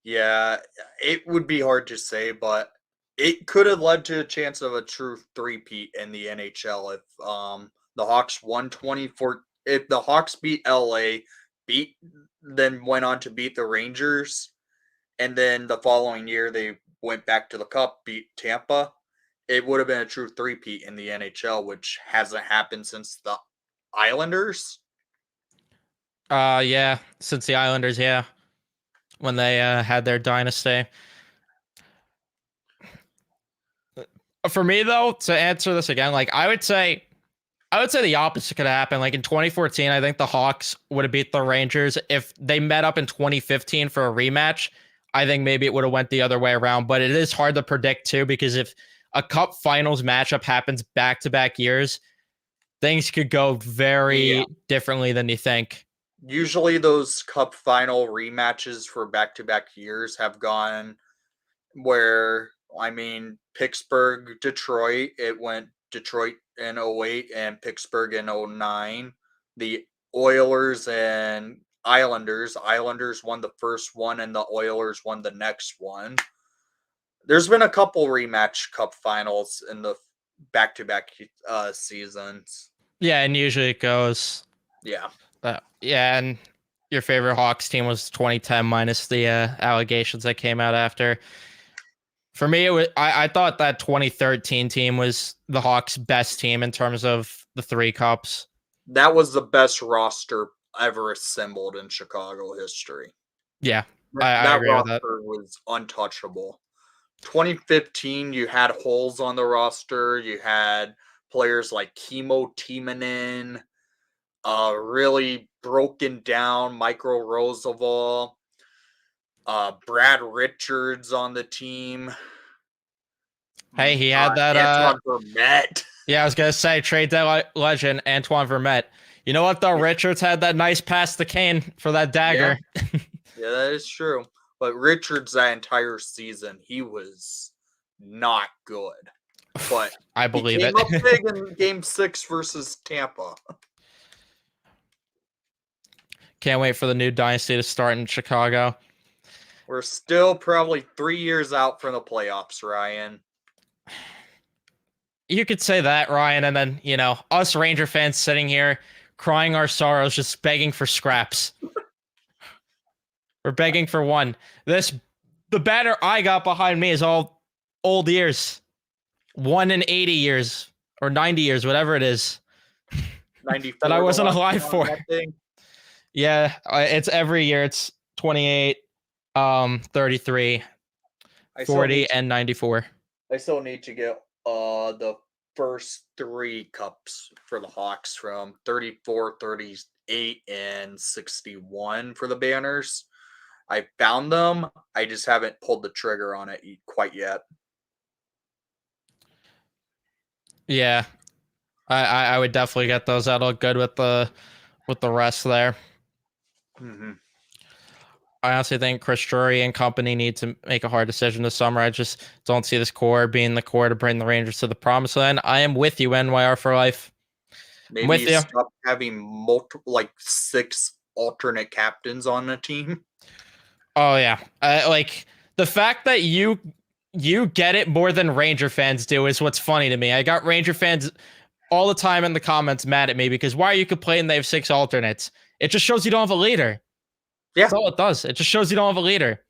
Yeah, it would be hard to say, but it could have led to a chance of a true three-peat in the NHL if the Hawks won 24. If the Hawks beat LA, then went on to beat the Rangers, and then the following year they went back to the Cup, beat Tampa, it would have been a true three-peat in the NHL, which hasn't happened since the Islanders. Yeah, since the Islanders, yeah, when they had their dynasty. For me, though, to answer this again, like I would say the opposite could happen. Like in 2014, I think the Hawks would have beat the Rangers. If they met up in 2015 for a rematch, I think maybe it would have went the other way around. But it is hard to predict too, because if a Cup Finals matchup happens back-to-back years, things could go very differently than you think. Usually those Cup final rematches for back-to-back years have gone where, I mean, Pittsburgh, Detroit, it went Detroit in 08 and Pittsburgh in 09. The Oilers and Islanders won the first one and the Oilers won the next one. There's been a couple rematch Cup finals in the back-to-back seasons. Yeah, and usually it goes. Yeah. Yeah, and your favorite Hawks team was 2010 minus the allegations that came out after. For me, I thought that 2013 team was the Hawks' best team in terms of the three cups. That was the best roster ever assembled in Chicago history. Yeah, I agree with that. That roster was untouchable. 2015, you had holes on the roster. You had players like Kimmo Timonen, really broken down Micro Roosevelt, Brad Richards on the team. Hey, he had that. Antoine Vermette. Yeah, I was gonna say trade legend Antoine Vermette. You know what though? Yeah. Richards had that nice pass to Kane for that dagger. Yeah, that is true. But Richards that entire season, he was not good. But I he believe came it. up big in Game 6 versus Tampa. Can't wait for the new dynasty to start in Chicago. We're still probably 3 years out from the playoffs, Ryan. You could say that, Ryan, and then, you know, us Ranger fans sitting here crying our sorrows, just begging for scraps. We're begging for one. The banner I got behind me is all old years. 1 in 80 years or 90 years, whatever it is. 94 that I wasn't alive on for. that thing. Yeah, it's every year. It's 28, 33, 40, and 94. I still need to get the first 3 cups for the Hawks from 34, 38, and 61 for the banners. I found them. I just haven't pulled the trigger on it quite yet. Yeah, I would definitely get those. That'll look good with the rest there. Mm-hmm. I honestly think Chris Drury and company need to make a hard decision this summer. I just don't see this core being the core to bring the Rangers to the promised land. I am with you, NYR for life. Maybe with you. Stop having multiple, like 6 alternate captains on the team. Oh yeah, like the fact that you get it more than Ranger fans do is what's funny to me. I got Ranger fans all the time in the comments mad at me because why are you complaining they have 6 alternates? It just shows you don't have a leader. Yeah. That's all it does. It just shows you don't have a leader.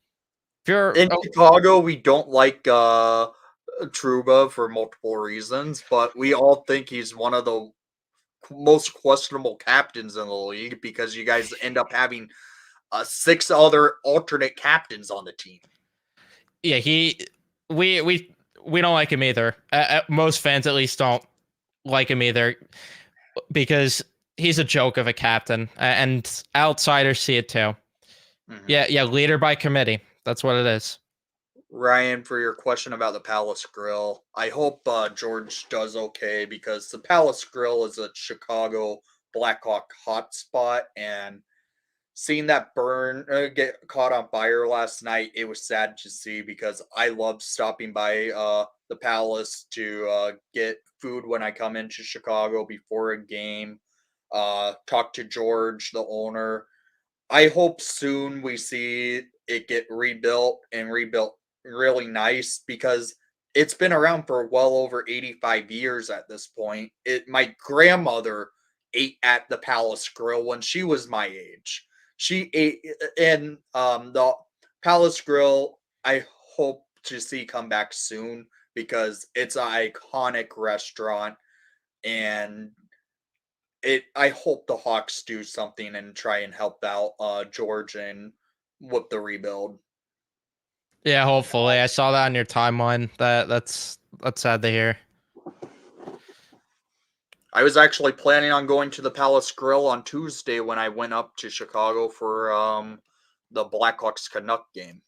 If you're in Chicago, we don't like Trouba for multiple reasons, but we all think he's one of the most questionable captains in the league because you guys end up having 6 other alternate captains on the team. Yeah, we don't like him either. Most fans at least don't like him either because he's a joke of a captain, and outsiders see it too. Mm-hmm. Yeah, leader by committee. That's what it is. Ryan, for your question about the Palace Grill, I hope George does okay because the Palace Grill is a Chicago Blackhawk hotspot, and seeing that burn get caught on fire last night, it was sad to see because I love stopping by the Palace to get food when I come into Chicago before a game. Talk to George, the owner. I hope soon we see it get rebuilt really nice because it's been around for well over 85 years at this point. My grandmother ate at the Palace Grill when she was my age. She ate in the Palace Grill. I hope to see come back soon because it's an iconic restaurant, and I hope the Hawks do something and try and help out George and with the rebuild. Yeah, hopefully. I saw that on your timeline. That's sad to hear. I was actually planning on going to the Palace Grill on Tuesday when I went up to Chicago for the Blackhawks Canuck game.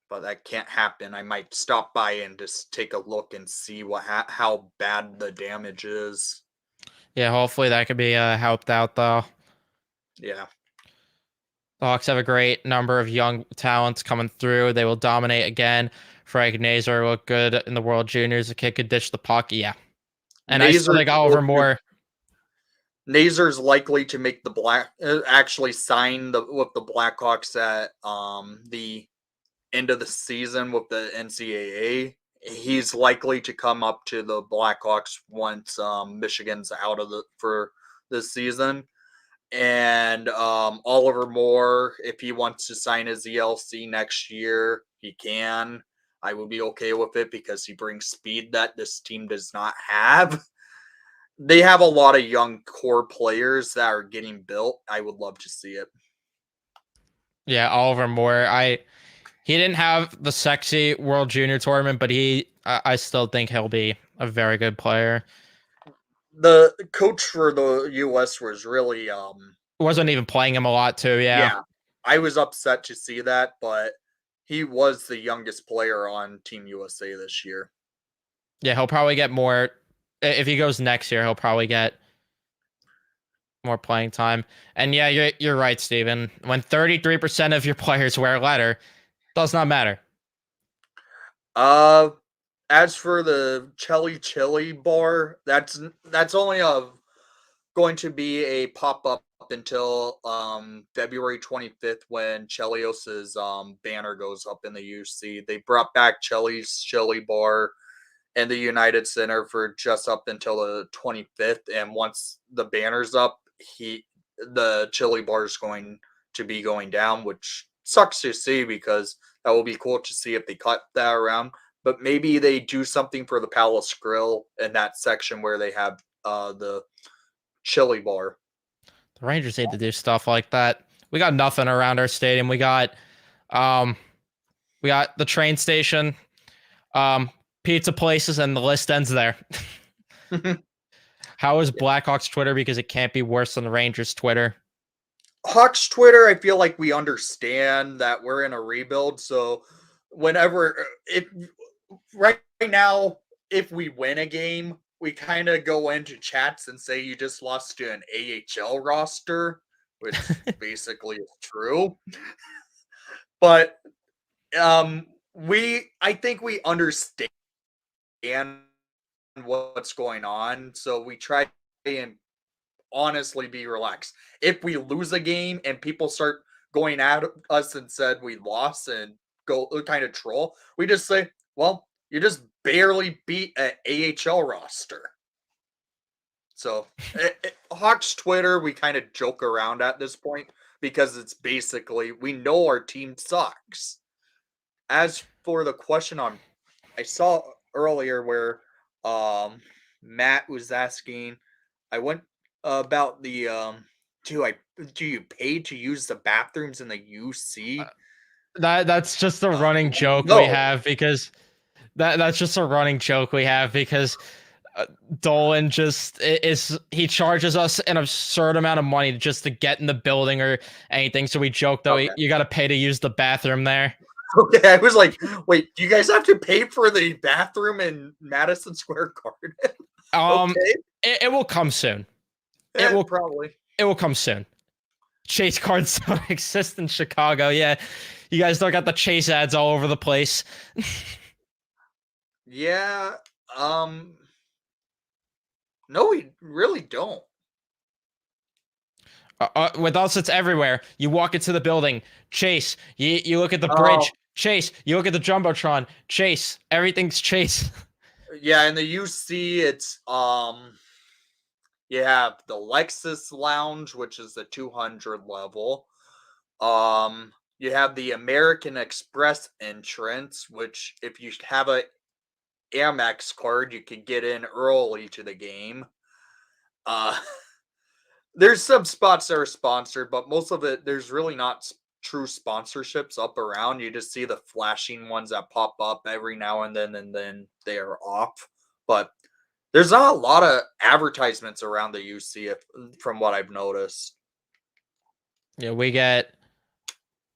But that can't happen. I might stop by and just take a look and see how bad the damage is. Yeah, hopefully that could be helped out though. Yeah. The Hawks have a great number of young talents coming through. They will dominate again. Frank Nazar looked good in the World Juniors. The kid could dish the puck. Yeah. And I still think Oliver Moore. Nazar's likely to make actually sign with the Blackhawks at the end of the season with the NCAA. He's likely to come up to the Blackhawks once Michigan's out of for this season. And Oliver Moore, if he wants to sign his ELC next year, he can. I would be okay with it because he brings speed that this team does not have. They have a lot of young core players that are getting built. I would love to see it. Yeah, Oliver Moore. He didn't have the sexy World Junior tournament, but I still think he'll be a very good player. the coach for the US was really Wasn't even playing him a lot too. Yeah. yeah. I was upset to see that, but he was the youngest player on Team USA this year. Yeah, he'll probably get more if he goes next year. He'll probably get more playing time. And yeah, you're right, Steven. When 33% of your players wear leather, does not matter. Uh as for the Chili bar, that's only going to be a pop-up until February 25th when Chelios's banner goes up in the UC. They brought back Chelly's Chili Bar and the United Center for just up until the 25th, and once the banner's up, the Chili Bar is going to be going down, which sucks to see because that will be cool to see if they cut that around. But maybe they do something for the Palace Grill in that section where they have the chili bar. The Rangers need to do stuff like that. We got nothing around our stadium. Um we got the train station, pizza places, and the list ends there. How is Blackhawks Twitter? Because it can't be worse than the Rangers Twitter. Hawks Twitter, I feel like we understand that we're in a rebuild. So whenever if right now, if we win a game, we kind of go into chats and say you just lost to an AHL roster, which basically is true. But I think we understand what's going on, so we try and honestly be relaxed. If we lose a game and people start going at us and said we lost and go kind of troll, we just say, well, you just barely beat an AHL roster. So Hawks Twitter, we kind of joke around at this point because it's basically we know our team sucks. As for the question on, I saw earlier where Matt was asking, I went about the do you pay to use the bathrooms in the UC? That's just a running joke we No. have because that's just a running joke we have because Dolan just is he charges us an absurd amount of money just to get in the building or anything. So we joke that Okay. you got to pay to use the bathroom there. Okay, I was like, wait, do you guys have to pay for the bathroom in Madison Square Garden? Okay, It will come soon. probably. It will come soon. Chase cards don't exist in Chicago. Yeah, you guys don't got the Chase ads all over the place. Yeah. No, we really don't. With us, it's everywhere. You walk into the building, Chase. You look at the Oh, bridge, Chase. You look at the jumbotron, Chase. Everything's Chase. yeah, in the UC, it's you have the Lexus Lounge, which is the 200 level. You have the American Express entrance, which if you have a Amex card, you could get in early to the game. Uh, there's some spots that are sponsored, but most of it, there's really not true sponsorships up around. You just see the flashing ones that pop up every now and then they are off. But there's not a lot of advertisements around the UC, from what I've noticed. Yeah, we get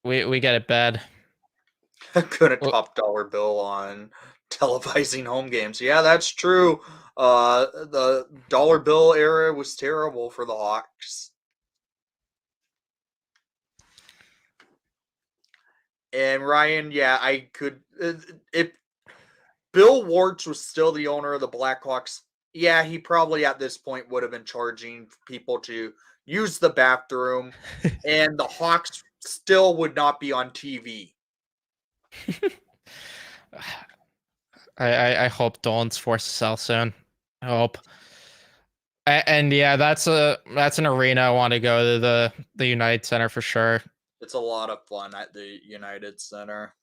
it bad. Couldn't top dollar bill on televising home games. Yeah, that's true. The dollar bill era was terrible for the Hawks. And Ryan, yeah, I could if Bill Warts was still the owner of the Blackhawks, yeah, he probably at this point would have been charging people to use the bathroom, and the Hawks still would not be on TV. I hope Dolan's forced to sell soon. I hope. And yeah, that's an arena I want to go to the United Center for sure. It's a lot of fun at the United Center.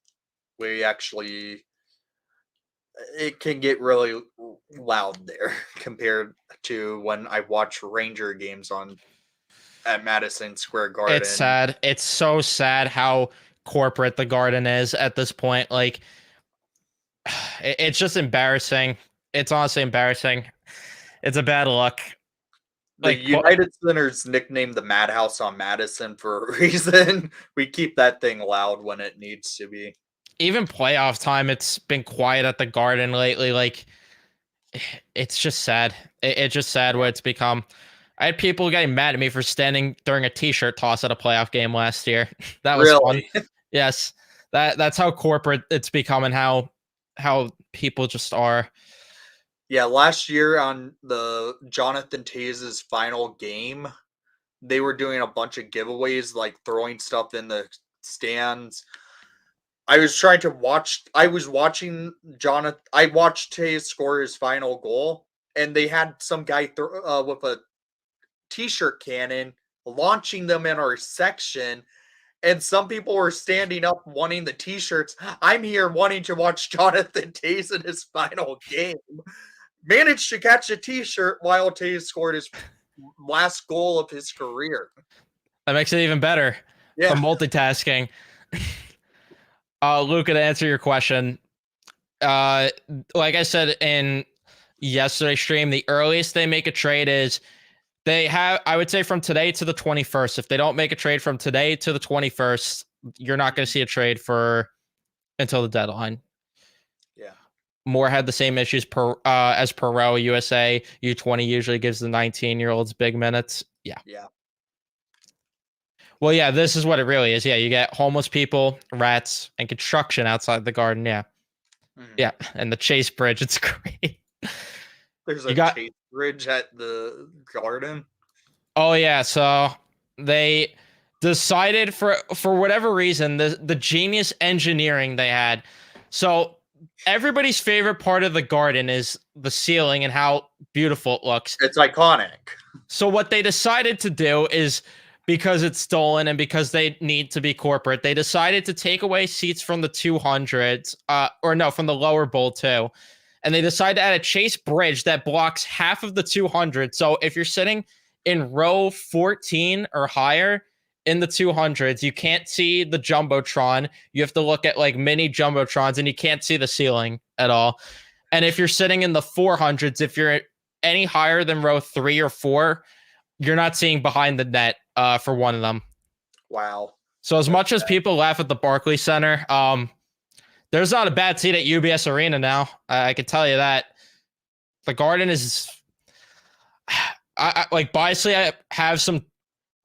We actually it can get really loud there compared to when I watch Ranger games on at Madison Square Garden. It's sad. It's so sad how corporate the Garden is at this point. Like, it's just embarrassing. It's honestly embarrassing. It's a bad look. The Like United Center's nicknamed the Madhouse on Madison for a reason. We keep that thing loud when it needs to be. even playoff time, it's been quiet at the Garden lately. Like it's just sad. It's just sad what it's become. I had people getting mad at me for standing during a t-shirt toss at a playoff game last year. That was fun. Really? Yes. That's how corporate it's become and how people just are. Yeah, last year on the Jonathan Taze's final game, they were doing a bunch of giveaways, like throwing stuff in the stands. I was watching Jonathan. I watched Taze score his final goal, and they had some guy with a t-shirt cannon launching them in our section, and some people were standing up wanting the t-shirts. I'm here wanting to watch Jonathan Taze in his final game. Managed to catch a t-shirt while Taze scored his last goal of his career. That makes it even better. The Yeah. multitasking. Luca, to answer your question, like I said in yesterday's stream, the earliest they make a trade is they have, I would say, from today to the 21st. If they don't make a trade from today to the 21st, you're not going to see a trade for until the deadline. Yeah. Moore had the same issues as Perot. USA U20 usually gives the 19-year-olds big minutes. Yeah. Yeah. Well, yeah, this is what it really is. Yeah, you get homeless people, rats, and construction outside the Garden. Yeah. Yeah, and the Chase Bridge. It's great. There's You a got Chase Bridge at the Garden. Oh yeah, so they decided for whatever reason the genius engineering they had. So everybody's favorite part of the Garden is the ceiling and how beautiful it looks. It's iconic. So what they decided to do is, because it's stolen and because they need to be corporate, they decided to take away seats from the 200s, or no, from the lower bowl too. And they decided to add a Chase Bridge that blocks half of the 200. So if you're sitting in row 14 or higher in the 200s, you can't see the Jumbotron. You have to look at like mini Jumbotrons and you can't see the ceiling at all. And if you're sitting in the 400s, if you're any higher than row 3 or 4, you're not seeing behind the net for one of them. Wow. So as much as people laugh at the Barclays Center, there's not a bad seat at UBS Arena now. I can tell you that. The Garden is, I like biasly, I have some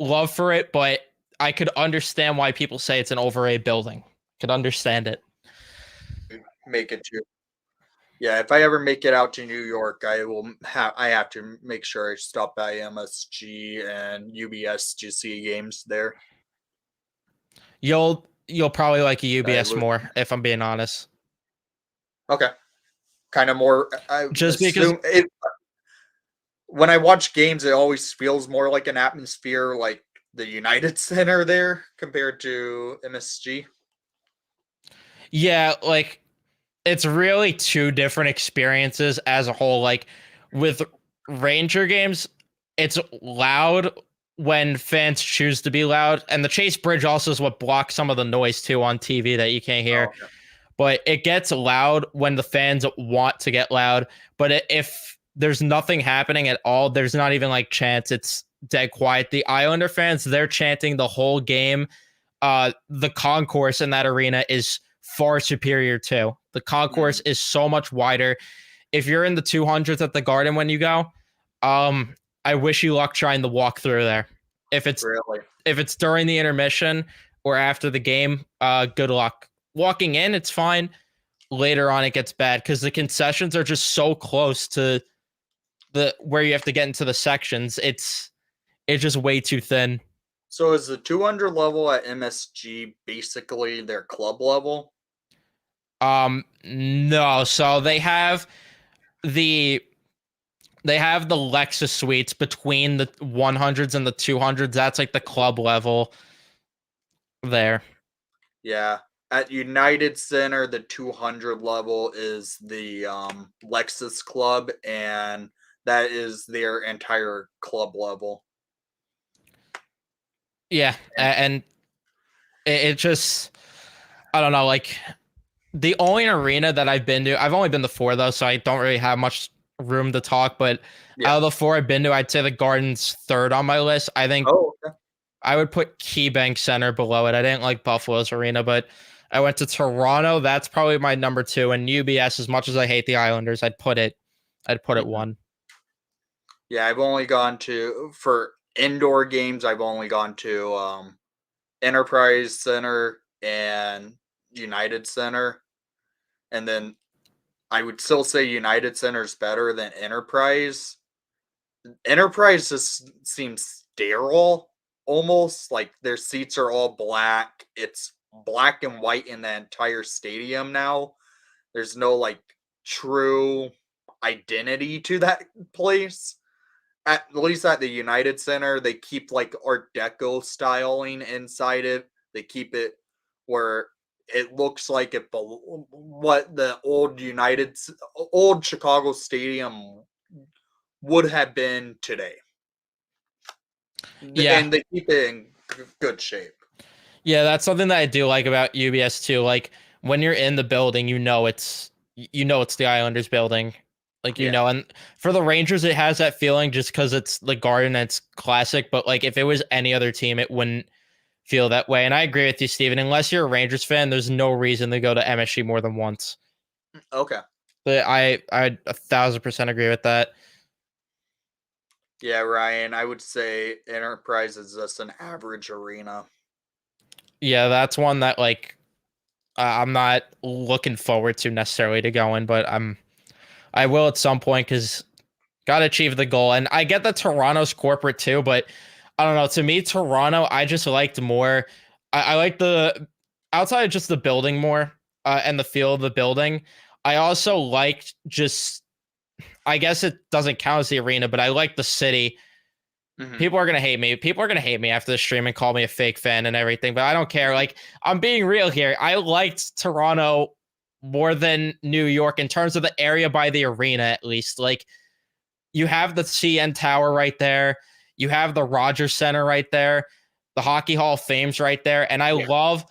love for it, but I could understand why people say it's an overrated building. Could understand it. Make it to. Yeah, if I ever make it out to New York, I have to make sure I stop by MSG and UBS to see games there. You'll probably like a UBS more, if I'm being honest. Okay. Kind of more. Just because when I watch games, it always feels more like an atmosphere like the United Center there compared to MSG. Yeah, like it's really two different experiences as a whole. Like with Ranger games, it's loud when fans choose to be loud, and the Chase Bridge also is what blocks some of the noise too on TV that you can't hear. Oh, okay. But it gets loud when the fans want to get loud. But if there's nothing happening at all, there's not even like chants. It's dead quiet. The Islander fans, they're chanting the whole game. The concourse in that arena is far superior too. The concourse is so much wider. If you're in the 200s at the Garden when you go, I wish you luck trying to walk through there. If it's during the intermission or after the game, good luck. Walking in, it's fine. Later on, it gets bad because the concessions are just so close to the where you have to get into the sections. It's just way too thin. So is the 200 level at MSG basically their club level? No. So they have the Lexus suites between the 100s and the 200s. That's like the club level there. Yeah. At United Center, the 200 level is the Lexus Club, and that is their entire club level. Yeah, and it just, I don't know, like the only arena that I've been to, I've only been to 4 though, so I don't really have much room to talk, but Yeah. out of the 4 I've been to, I'd say the Garden's third on my list. I think Oh, okay. I would put KeyBank Center below it. I didn't like Buffalo's arena, but I went to Toronto. That's probably my number 2. And UBS, as much as I hate the Islanders, I'd put it Mhm. 1. Yeah, I've only gone to for indoor games. I've only gone to Enterprise Center and United Center, and then I would still say United Center is better than Enterprise. Enterprise just seems sterile, almost like their seats are all black. It's black and white in the entire stadium now. There's no like true identity to that place. At least at the United Center, they keep like Art Deco styling inside it. They keep it where it looks like what the old Chicago Stadium would have been today, Yeah. and they keep it in good shape. Yeah, that's something that I do like about UBS too. Like when you're in the building, it's the Islanders building. Like Yeah. and for the Rangers it has that feeling just cuz it's the Garden, it's classic, but like if it was any other team it wouldn't feel that way. And I agree with you, Steven. Unless you're a Rangers fan, there's no reason to go to MSG more than once. Okay. But I 1,000% agree with that. Yeah, Ryan. I would say Enterprise is just an average arena. Yeah, that's one that like I'm not looking forward to necessarily to going, but I will at some point because got to achieve the goal. And I get that Toronto's corporate too, but I don't know. To me, Toronto, I just liked more. I like the outside of just the building more and the feel of the building. I also liked just, I guess it doesn't count as the arena, but I like the city. Mhm. People are gonna hate me. People are gonna hate me after the stream and call me a fake fan and everything, but I don't care. Like I'm being real here. I liked Toronto more than New York in terms of the area by the arena, at least. Like you have the CN Tower right there. You have the Rogers Center right there. The Hockey Hall of Fame's right there. And I Yeah. love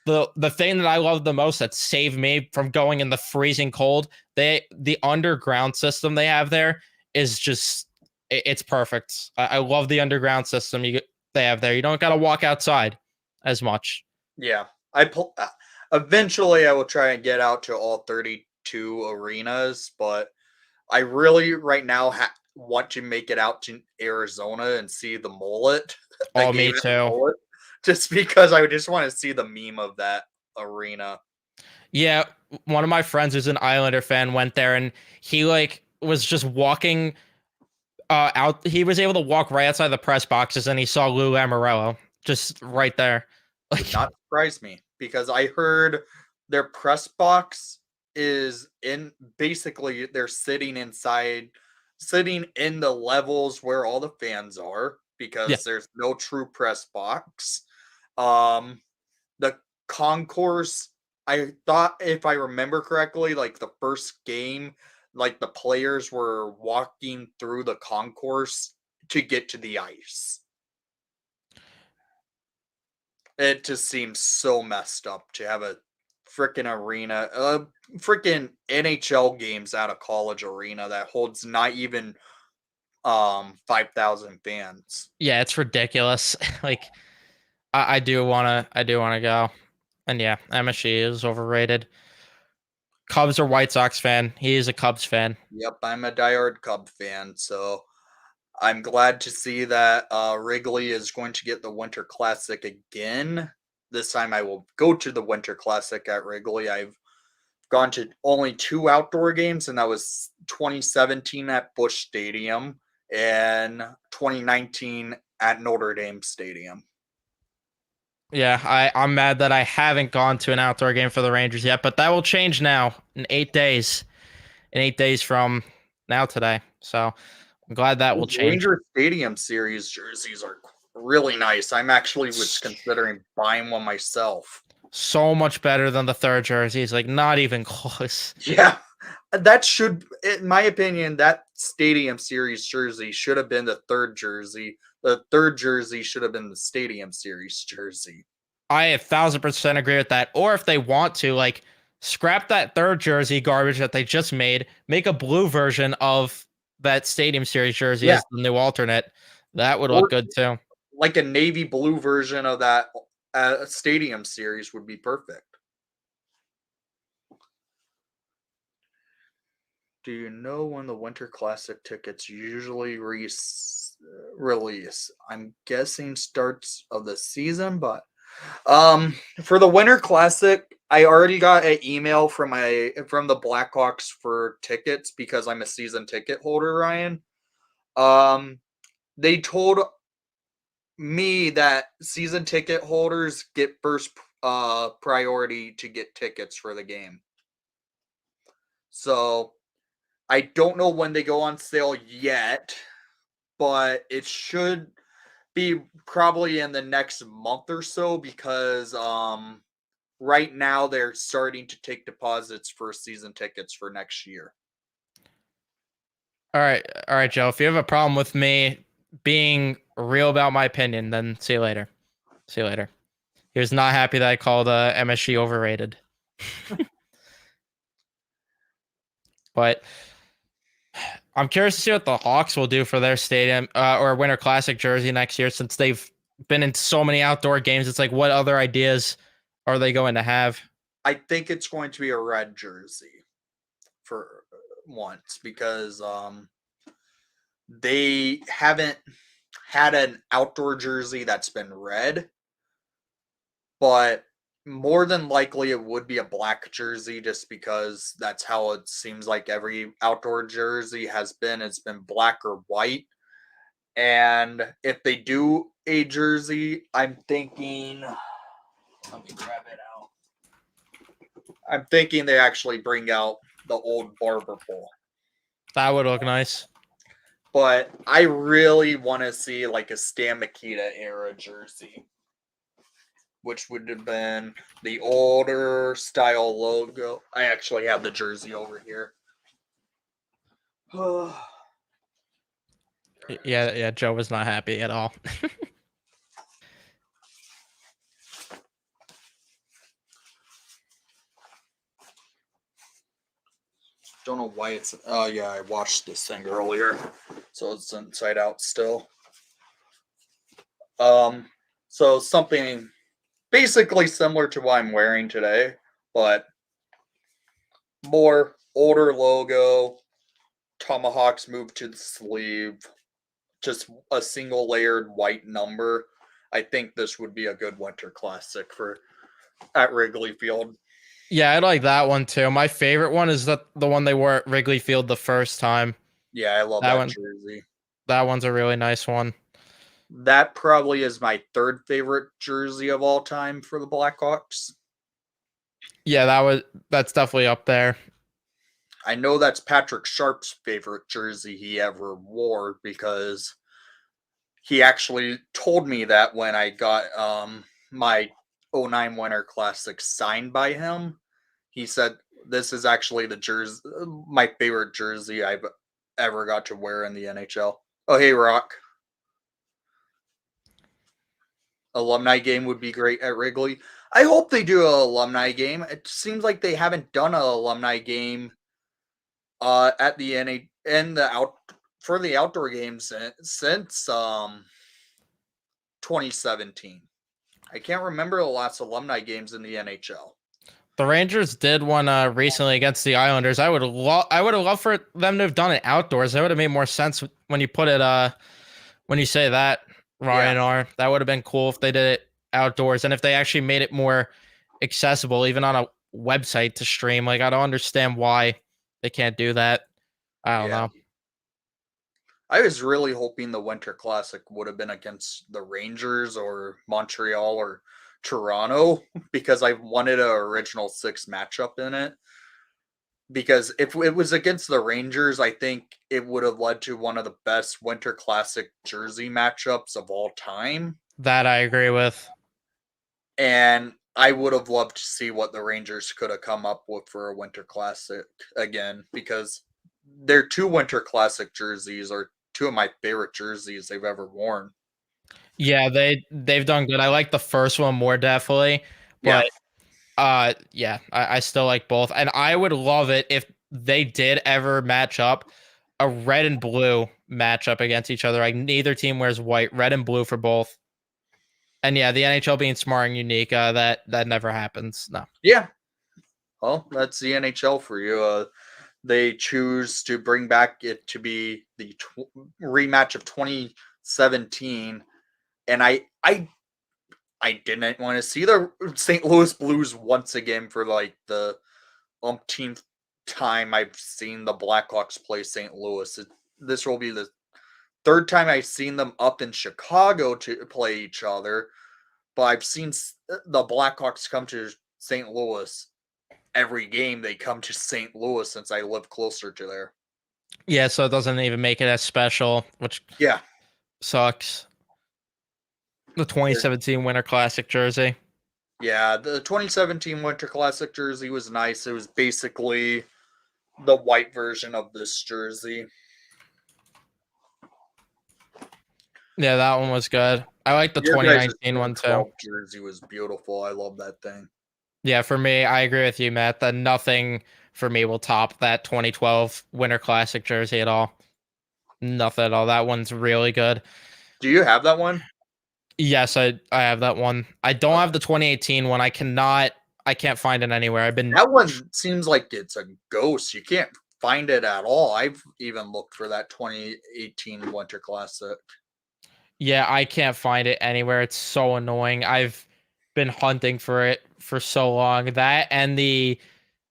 the thing that I love the most that saved me from going in the freezing cold. The underground system they have there is just it's perfect. I love the underground system they have there. You don't got to walk outside as much. Yeah. Eventually I will try and get out to all 32 arenas, but I really right now want to make it out to Arizona and see the mullet. They Oh, me gave it the too. mullet just because I just want to see the meme of that arena. Yeah, one of my friends who's an Islander fan went there and he like was just walking out. He was able to walk right outside the press boxes and he saw Lou Lamoriello just right there. Would Like not surprise me because I heard their press box is in basically they're sitting in the levels where all the fans are yeah. because there's no true press box. Um the concourse, I thought if I remember correctly, like the first game, like the players were walking through the concourse to get to the ice. It just seems so messed up to have a freaking arena, freaking NHL games at a college arena that holds not even 5,000 fans. Yeah, it's ridiculous. Like I do wanna go. And yeah, MSG is overrated. Cubs or White Sox fan. He is a Cubs fan. Yep, I'm a diehard Cub fan, so I'm glad to see that Wrigley is going to get the Winter Classic again. This time I will go to the Winter Classic at Wrigley. I've gone to only 2 outdoor games, and that was 2017 at Busch Stadium and 2019 at Notre Dame Stadium. Yeah, I'm mad that I haven't gone to an outdoor game for the Rangers yet, but that will change now in 8 days. In 8 days from now today. So I'm glad that will Those change. Ranger Stadium Series jerseys are really nice. I'm actually was considering buying one myself. So much better than the third jerseys, like not even close. Yeah, that should, in my opinion, that Stadium Series jersey should have been the third jersey. The third jersey should have been the Stadium Series jersey. I 1,000% agree with that. Or if they want to, like scrap that third jersey garbage that they just made, make a blue version of that Stadium Series jersey Yeah, as the new alternate. That would look or good too. like a navy blue version of that Stadium Series would be perfect. Do you know when the Winter Classic tickets usually release? I'm guessing starts of the season, but for the Winter Classic, I already got an email from the Blackhawks for tickets because I'm a season ticket holder, Ryan. They told me that season ticket holders get first priority to get tickets for the game. So I don't know when they go on sale yet, but it should be probably in the next month or so because right now they're starting to take deposits for season tickets for next year. All right, Joe. If you have a problem with me being real about my opinion, then see you later. See you later. He was not happy that I called MSG overrated. But I'm curious to see what the Hawks will do for their stadium or Winter Classic jersey next year, since they've been in so many outdoor games. It's like, what other ideas are they going to have? I think it's going to be a red jersey for once because they haven't had an outdoor jersey that's been red, but more than likely it would be a black jersey just because that's how it seems like every outdoor jersey has been. It's been black or white. And if they do a jersey, I'm thinking, let me grab it out. I'm thinking they actually bring out the old barber pole. That would look nice. But I really want to see like a Stan Mikita era jersey, which would have been the older style logo. I actually have the jersey over here. Yeah. Joe was not happy at all. Don't know why it's. Oh yeah, I watched this thing earlier, so it's inside out still. So something basically similar to what I'm wearing today, but more older logo. Tomahawks moved to the sleeve. Just a single layered white number. I think this would be a good winter classic for at Wrigley Field. Yeah, I like that one too. My favorite one is the one they wore at Wrigley Field the first time. Yeah, I love That that one, jersey. that one's a really nice one. That probably is my third favorite jersey of all time for the Blackhawks. Yeah, that's definitely up there. I know that's Patrick Sharp's favorite jersey he ever wore because he actually told me that when I got my '09 Winter Classic signed by him. He said this is actually the jersey, my favorite jersey I've ever got to wear in the NHL. Oh, hey, Rock. Alumni game would be great at Wrigley. I hope they do an alumni game. It seems like they haven't done an alumni game at the in the out for the outdoor games since 2017. I can't remember the last alumni games in the NHL. The Rangers did one recently against the Islanders. I would have loved for them to have done it outdoors. That would have made more sense when you put it when you say that, Yeah, Ryan R. That would have been cool if they did it outdoors and if they actually made it more accessible, even on a website to stream. Like, I don't understand why they can't do that. I don't yeah. know. I was really hoping the Winter Classic would have been against the Rangers or Montreal or Toronto because I wanted an original six matchup in it. Because if it was against the Rangers, I think it would have led to one of the best Winter Classic jersey matchups of all time. That I agree with. And I would have loved to see what the Rangers could have come up with for a Winter Classic again because their two Winter Classic jerseys are two of my favorite jerseys they've ever worn. Yeah, they've done good. I like the first one more definitely, Yeah. but Yeah, I still like both, and I would love it if they did ever match up a red and blue matchup against each other. Like neither team wears white, red and blue for both. And yeah, the NHL being smart and unique, that never happens. No. Yeah. Well, that's the NHL for you. They choose to bring back it to be the rematch of 2017, and I didn't want to see the St. Louis Blues once again for like the umpteenth time I've seen the Blackhawks play St. Louis. This will be the third time I've seen them up in Chicago to play each other, but I've seen the Blackhawks come to St. Louis every game. They come to St. Louis since I live closer to there. Yeah, so it doesn't even make it as special, which Yeah. sucks. The 2017 Winter Classic jersey. Yeah, the 2017 Winter Classic jersey was nice. It was basically the white version of this jersey. Yeah, that one was good. I like the Your guys' 2019 one too. 2012 jersey was beautiful. I love that thing. Yeah, for me, I agree with you, Matt, that nothing for me will top that 2012 Winter Classic jersey at all. Nothing at all. That one's really good. Do you have that one? Yes, I have that one. I don't Okay. have the 2018 one. I can't find it anywhere. I've been That one seems like it's a ghost. You can't find it at all. I've even looked for that 2018 Winter Classic. Yeah, I can't find it anywhere. It's so annoying. I've been hunting for it for so long. That and the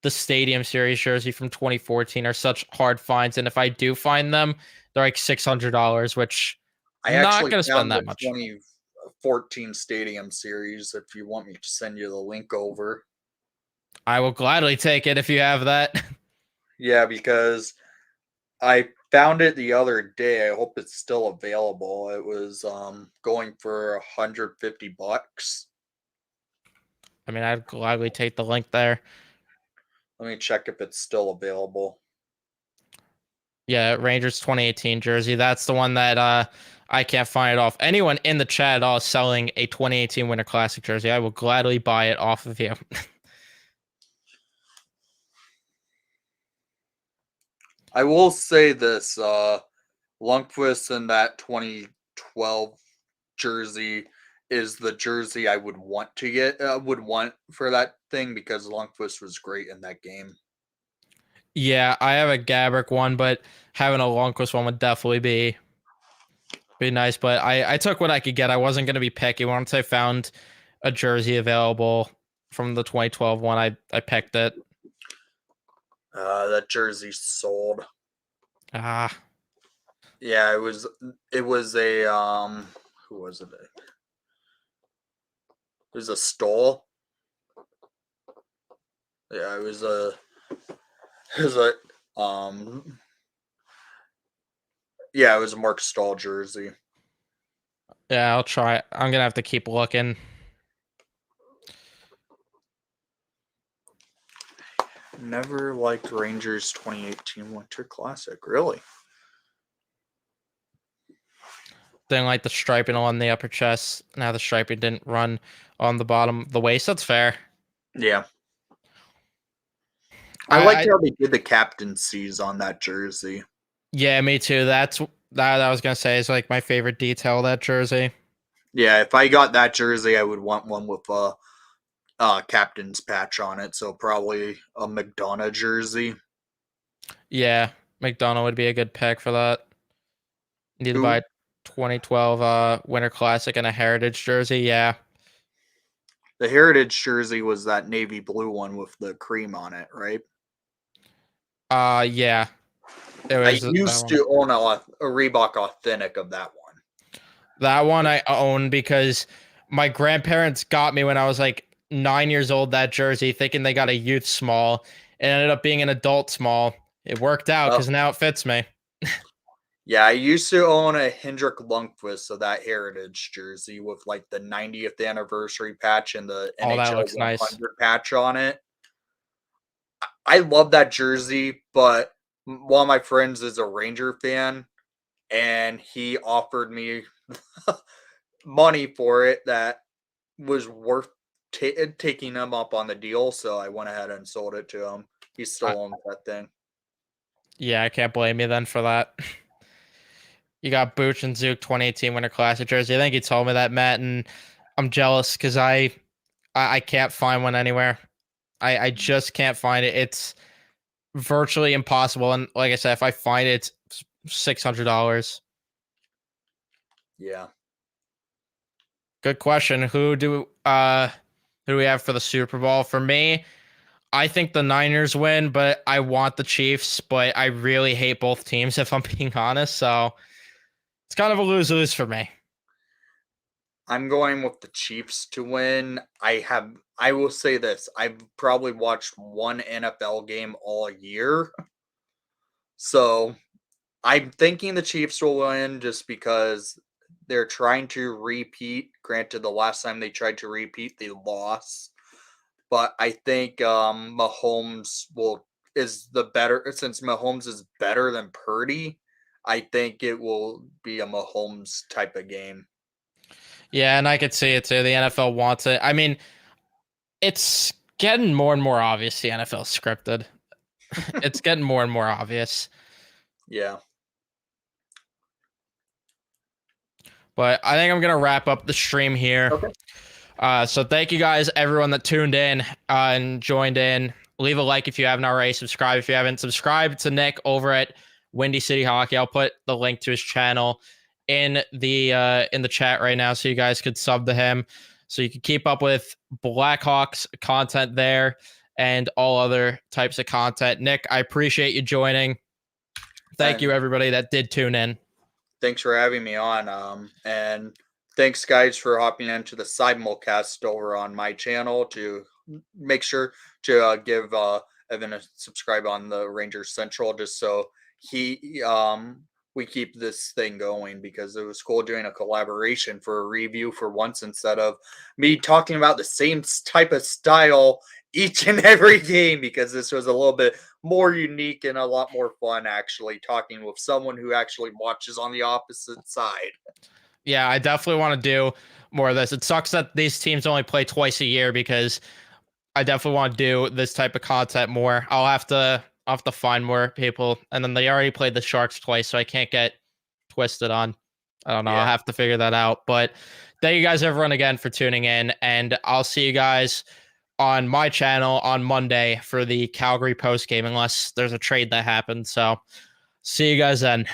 Stadium Series jersey from 2014 are such hard finds, and if I do find them, they're like $600, which I I'm not actually gonna spend found the that much. 2014 Stadium Series if you want me to send you the link over. I will gladly take it if you have that. Yeah, because I found it the other day. I hope it's still available. It was going for 150 bucks. I mean, I'd gladly take the link there. Let me check if it's still available. Yeah, Rangers 2018 jersey. That's the one that I can't find it off. Anyone in the chat at all is selling a 2018 Winter Classic jersey, I will gladly buy it off of you. I will say this, Lundqvist in that 2012 jersey is the jersey I would want to get, would want for that thing because Lundqvist was great in that game. Yeah, I have a Gabrick one, but having a Lundqvist one would definitely be nice. But I took what I could get. I wasn't gonna be picky. Once I found a jersey available from the 2012 one, I picked it. That jersey sold. Ah, Yeah, it was a who was it? It was a Stoll. Yeah, it was a yeah, it was a Mark Stahl jersey. yeah, I'll try. I'm gonna have to keep looking. Never liked Rangers 2018 Winter Classic. Really? Didn't like the striping on the upper chest. Now the striping didn't run on the bottom of the waist. That's fair. Yeah. I liked I how they did the captaincies on that jersey. yeah, me too. That's that I was gonna say is like my favorite detail of that jersey. Yeah, if I got that jersey, I would want one with a captain's patch on it. So probably a McDonough jersey. Yeah, McDonald would be a good pick for that. Need to Who? buy 2012 Winter Classic and a Heritage jersey. Yeah. The Heritage jersey was that navy blue one with the cream on it, right? Yeah. It I was that used one. to own a Reebok Authentic of that one. That one I own because my grandparents got me when I was like 9 years old that jersey, thinking they got a youth small. It ended up being an adult small. It worked out Well, because now it fits me. yeah, I used to own a Hendrik Lundqvist of that Heritage jersey with like the 90th anniversary patch and the Oh, that NHL looks nice. 100 patch on it. I love that jersey, but one of my friends is a Ranger fan, and he offered me money for it that was worth taking him up on the deal, so I went ahead and sold it to him. He still owns that thing. Yeah, I can't blame you then for that. You got Booch and Zook 2018 Winter Classic jersey. I think you told me that, Matt, and I'm jealous because I can't find one anywhere. I just can't find it. It's virtually impossible. And like I said, if I find it, it's $600. Yeah. Good question. Who do we have for the Super Bowl? For me, I think the Niners win, but I want the Chiefs, but I really hate both teams if I'm being honest. So it's kind of a lose-lose for me. I'm going with the Chiefs to win. I will say this. I've probably watched one NFL game all year. So I'm thinking the Chiefs will win just because they're trying to repeat. Granted, the last time they tried to repeat, they lost. But I think Mahomes is the better, since Mahomes is better than Purdy. I think it will be a Mahomes type of game. Yeah, and I could see it too. The NFL wants it. I mean, it's getting more and more obvious the NFL scripted. It's getting more and more obvious. Yeah. But I think I'm going to wrap up the stream here. Okay. So thank you guys, everyone that tuned in and joined in. Leave a like if you haven't already. Subscribe if you haven't. Subscribe to Nick over at Windy City Hockey. I'll put the link to his channel in the chat right now, so you guys could sub to him, so you can keep up with Blackhawks content there and all other types of content. Nick, I appreciate you joining. Thank you, everybody that did tune in. Thanks for having me on. And thanks, guys, for hopping into the simulcast over on my channel. To make sure to give Evan a subscribe on the Rangers Central, just so we keep this thing going, because it was cool doing a collaboration for a review for once, instead of me talking about the same type of style each and every game, because this was a little bit more unique and a lot more fun, actually talking with someone who actually watches on the opposite side. Yeah, I definitely want to do more of this. It sucks that these teams only play twice a year, because I definitely want to do this type of content more. I'll have to find more people, and then they already played the Sharks twice, so I can't get twisted on. I don't know. Yeah. I'll have to figure that out. But thank you guys, everyone, again for tuning in, and I'll see you guys on my channel on Monday for the Calgary post game, unless there's a trade that happens. So see you guys then.